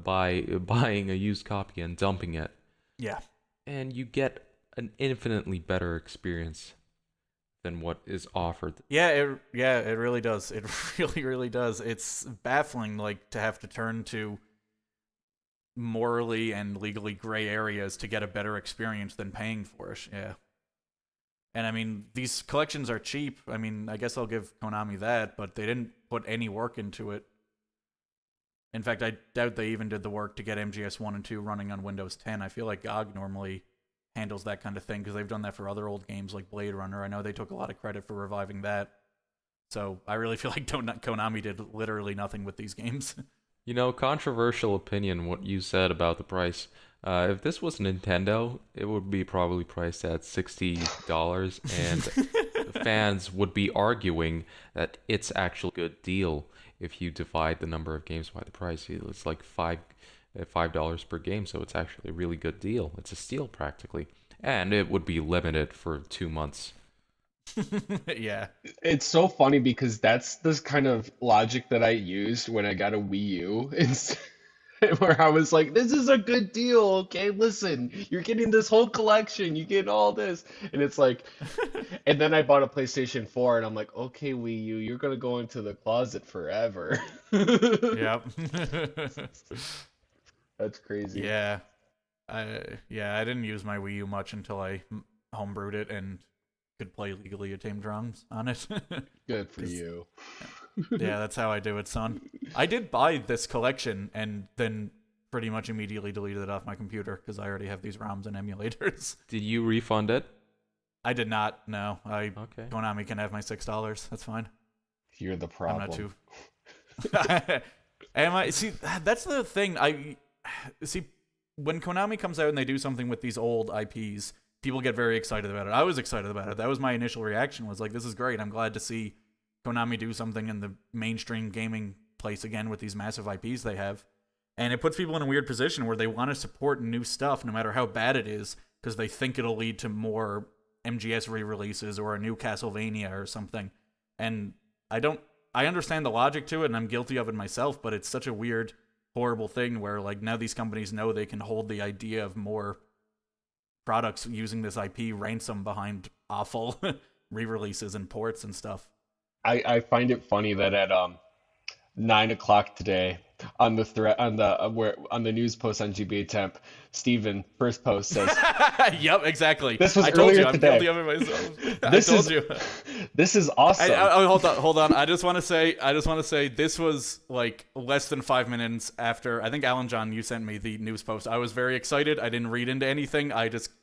by buying a used copy and dumping it. Yeah. And you get an infinitely better experience than what is offered. Yeah, it really does. It really, really does. It's baffling, to have to turn to morally and legally gray areas to get a better experience than paying for it. Yeah. And I mean, these collections are cheap. I mean, I guess I'll give Konami that, but they didn't put any work into it. In fact, I doubt they even did the work to get MGS 1 and 2 running on Windows 10. I feel like GOG normally handles that kind of thing because they've done that for other old games like Blade Runner. I know they took a lot of credit for reviving that. So I really feel like Konami did literally nothing with these games. Controversial opinion, what you said about the price. If this was Nintendo, it would be probably priced at $60, and fans would be arguing that it's actually a good deal if you divide the number of games by the price. It's like $5 per game, so it's actually a really good deal. It's a steal practically, and it would be limited for 2 months. Yeah. It's so funny because that's this kind of logic that I used when I got a Wii U. Where I was like, this is a good deal, okay? Listen, you're getting this whole collection, you get all this. And it's like, and then I bought a PlayStation 4, and I'm like, okay, Wii U, you're gonna go into the closet forever. Yep. That's crazy. Yeah. I didn't use my Wii U much until I homebrewed it and could play legally obtained ROMs on it. Good for you. Yeah, that's how I do it, son. I did buy this collection and then pretty much immediately deleted it off my computer because I already have these ROMs and emulators. Did you refund it? I did not, no. Okay. Konami can have my $6. That's fine. You're the problem. I'm not too... See, that's the thing. See, when Konami comes out and they do something with these old IPs, people get very excited about it. I was excited about it. That was my initial reaction, was like, this is great. I'm glad to see Konami do something in the mainstream gaming place again with these massive IPs they have. And it puts people in a weird position where they want to support new stuff no matter how bad it is because they think it'll lead to more MGS re-releases or a new Castlevania or something. And I understand the logic to it, and I'm guilty of it myself, but it's such a weird, horrible thing where now these companies know they can hold the idea of more products using this IP ransom behind awful re-releases and ports and stuff. I find it funny that at 9 o'clock today on the thread on the news post on GBA Temp, Steven first post says, "Yep, exactly." This was I told earlier you, today. I'm guilty of it myself. This is awesome. Hold on. I just want to say this was less than 5 minutes after. I think Alan John, you sent me the news post. I was very excited. I didn't read into anything.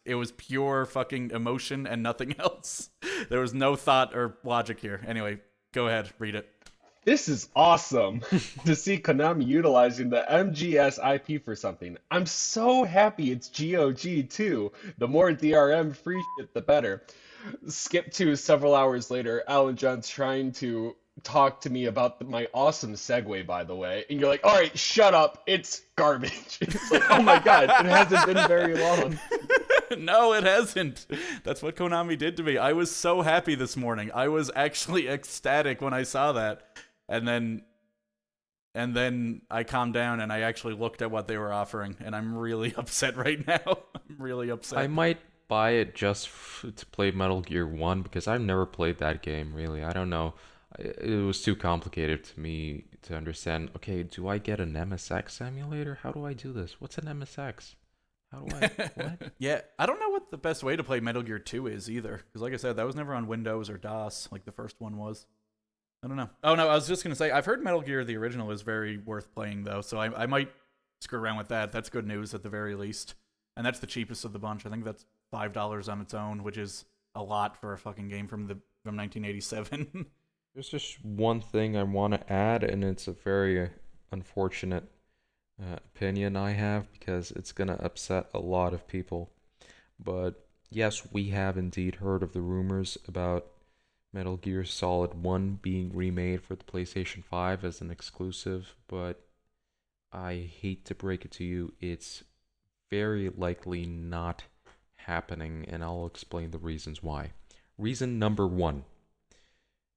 It was pure fucking emotion and nothing else. There was no thought or logic here. Anyway, go ahead, read it. This is awesome to see Konami utilizing the MGS IP for something. I'm so happy it's GOG too. The more DRM free shit, the better. Skip to several hours later, Alan John's trying to talk to me about my awesome segue, by the way. And you're like, all right, shut up. It's garbage. It's like, oh my God, it hasn't been very long. No, it hasn't. That's what Konami did to me. I was so happy this morning. I was actually ecstatic when I saw that. And then I calmed down and I actually looked at what they were offering, and I'm really upset right now. I'm really upset. I might buy it just to play Metal Gear 1 because I've never played that game, really. I don't know. It was too complicated to me to understand. Okay, do I get an MSX emulator? How do I do this? What's an MSX? How do I... What? Yeah, I don't know what the best way to play Metal Gear 2 is either. Because like I said, that was never on Windows or DOS like the first one was. I don't know. Oh, no, I was just going to say, I've heard Metal Gear, the original, is very worth playing, though. So I might screw around with that. That's good news at the very least. And that's the cheapest of the bunch. I think that's $5 on its own, which is a lot for a fucking game from 1987. There's just one thing I want to add, and it's a very unfortunate opinion I have because it's going to upset a lot of people. But yes, we have indeed heard of the rumors about Metal Gear Solid 1 being remade for the PlayStation 5 as an exclusive, but I hate to break it to you, it's very likely not happening, and I'll explain the reasons why. Reason number one,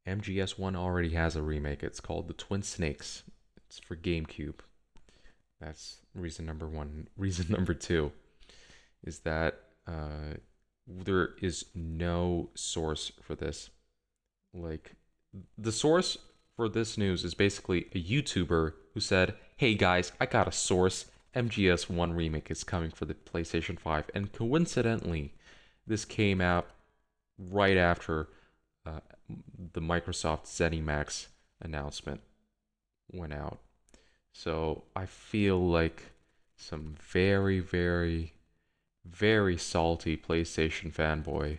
MGS1 already has a remake. It's called The Twin Snakes. It's for GameCube. That's reason number one. Reason number two is that there is no source for this. Like, the source for this news is basically a YouTuber who said, hey guys, I got a source. MGS1 remake is coming for the PlayStation 5. And coincidentally, this came out right after the Microsoft Zenimax announcement went out. So I feel like some very, very, very salty PlayStation fanboy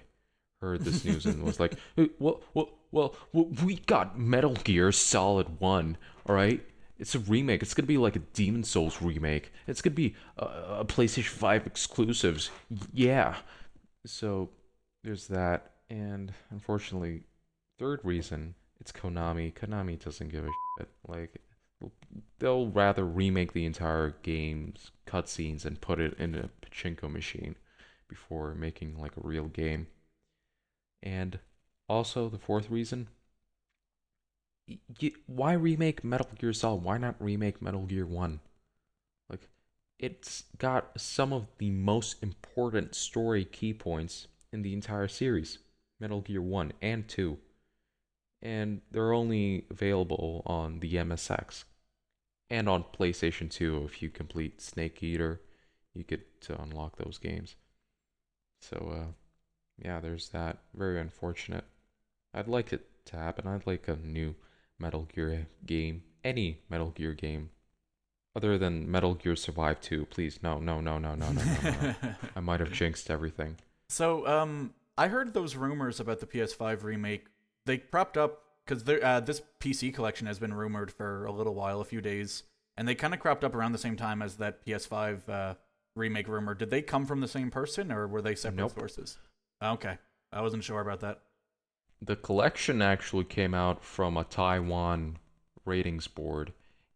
heard this news and was like, well, we got Metal Gear Solid 1, all right? It's a remake. It's going to be like a Demon Souls remake. It's going to be a PlayStation 5 exclusives. Yeah. So there's that. And unfortunately, third reason, it's Konami. Konami doesn't give a shit. Like, they'll rather remake the entire game's cutscenes and put it in a pachinko machine before making like a real game. And also, the fourth reason, why remake Metal Gear Solid? Why not remake Metal Gear 1? Like, it's got some of the most important story key points in the entire series, Metal Gear 1 and 2. And they're only available on the MSX and on PlayStation 2. If you complete Snake Eater, you get to unlock those games. So, yeah, there's that. Very unfortunate. I'd like it to happen. I'd like a new Metal Gear game. Any Metal Gear game. Other than Metal Gear Survive 2. Please, no. I might have jinxed everything. So, I heard those rumors about the PS5 remake. They propped up, because this PC collection has been rumored for a little while, a few days. And they kind of cropped up around the same time as that PS5 remake rumor. Did they come from the same person, or were they separate sources? Okay. I wasn't sure about that. The collection actually came out from a Taiwan ratings board,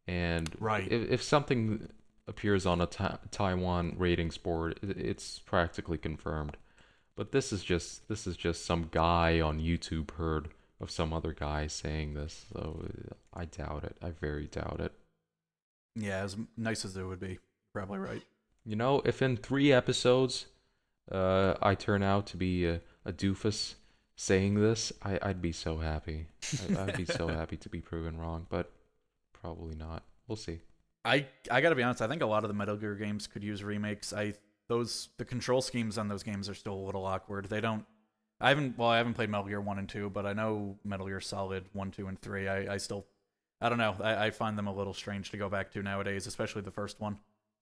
and right. if something appears on a Taiwan ratings board, it's practically confirmed. But this is just some guy on YouTube heard of some other guy saying this, so I doubt it. I very doubt it. Yeah, as nice as it would be, probably right. You know, if in 3 episodes, I turn out to be a doofus saying this, I'd be so happy. I'd be so happy to be proven wrong, but probably not. We'll see. I gotta be honest, I think a lot of the Metal Gear games could use remakes. The control schemes on those games are still a little awkward. I haven't played Metal Gear 1 and 2, but I know Metal Gear Solid 1, 2, and 3. I don't know. I find them a little strange to go back to nowadays, especially the first one.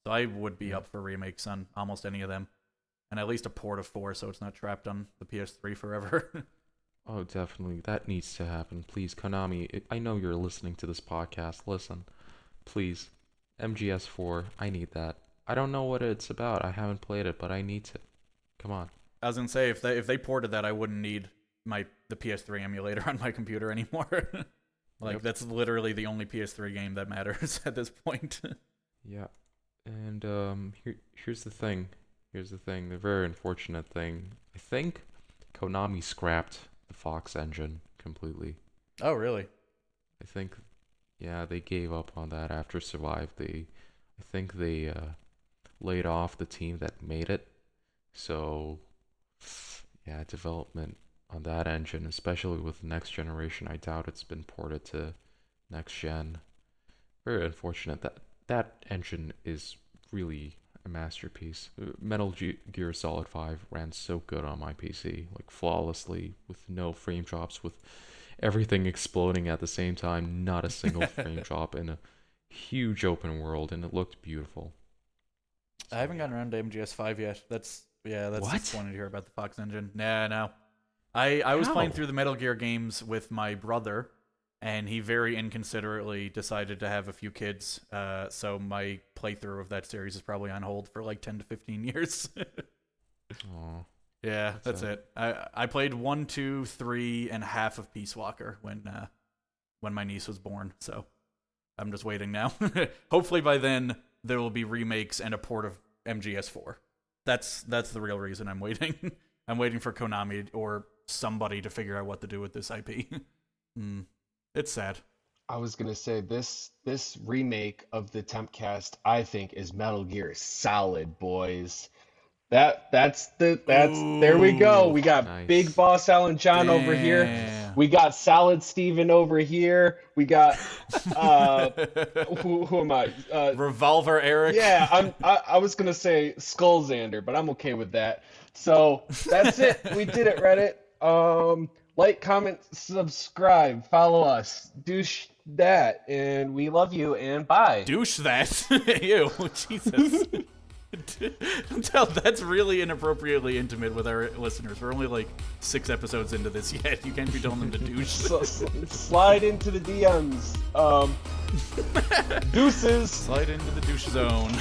So I would be up for remakes on almost any of them. And at least a port of 4, so it's not trapped on the PS3 forever. Oh, definitely. That needs to happen. Please, Konami, I know you're listening to this podcast. Listen, please. MGS4, I need that. I don't know what it's about. I haven't played it, but I need to. Come on. I was gonna say if they ported that, I wouldn't need the PS3 emulator on my computer anymore. Like that's literally the only PS3 game that matters at this point. Yeah. And here's the thing. The very unfortunate thing. I think Konami scrapped the Fox engine completely. Oh, really? I think, yeah, they gave up on that after Survive. I think they laid off the team that made it. So, yeah, development on that engine, especially with the next generation, I doubt it's been ported to next gen. Very unfortunate. That engine is really a masterpiece. Metal Gear Solid 5 ran so good on my PC, like flawlessly, with no frame drops, with everything exploding at the same time, not a single frame drop in a huge open world, and it looked beautiful. I haven't gotten around to MGS5 yet. That's What? disappointing to hear about the Fox engine. Nah, no. I was playing How? through the Metal Gear games with my brother, and he very inconsiderately decided to have a few kids. So my playthrough of that series is probably on hold for like 10 to 15 years. Aw. Yeah, that's sad. it. I played 1, 2, 3, and half of Peace Walker when my niece was born. So I'm just waiting now. Hopefully by then there will be remakes and a port of MGS4. That's the real reason I'm waiting. I'm waiting for Konami or somebody to figure out what to do with this IP. It's sad. I was gonna say this remake of the Tempcast, I think, is Metal Gear Solid, boys. That's there we go. Ooh, We got nice. Big Boss Alan John over here. Damn. We got Solid Steven over here. We got who am I? Revolver Eric. Yeah, I was gonna say Skullxander, but I'm okay with that. So that's it. We did it, Reddit. Like, comment, subscribe, follow us, douche that, and we love you, and bye. Douche that. Ew, Jesus. Don't tell, that's really inappropriately intimate with our listeners. We're only like 6 episodes into this yet. You can't be telling them to douche. Slide into the DMs. Deuces. Slide into the douche zone.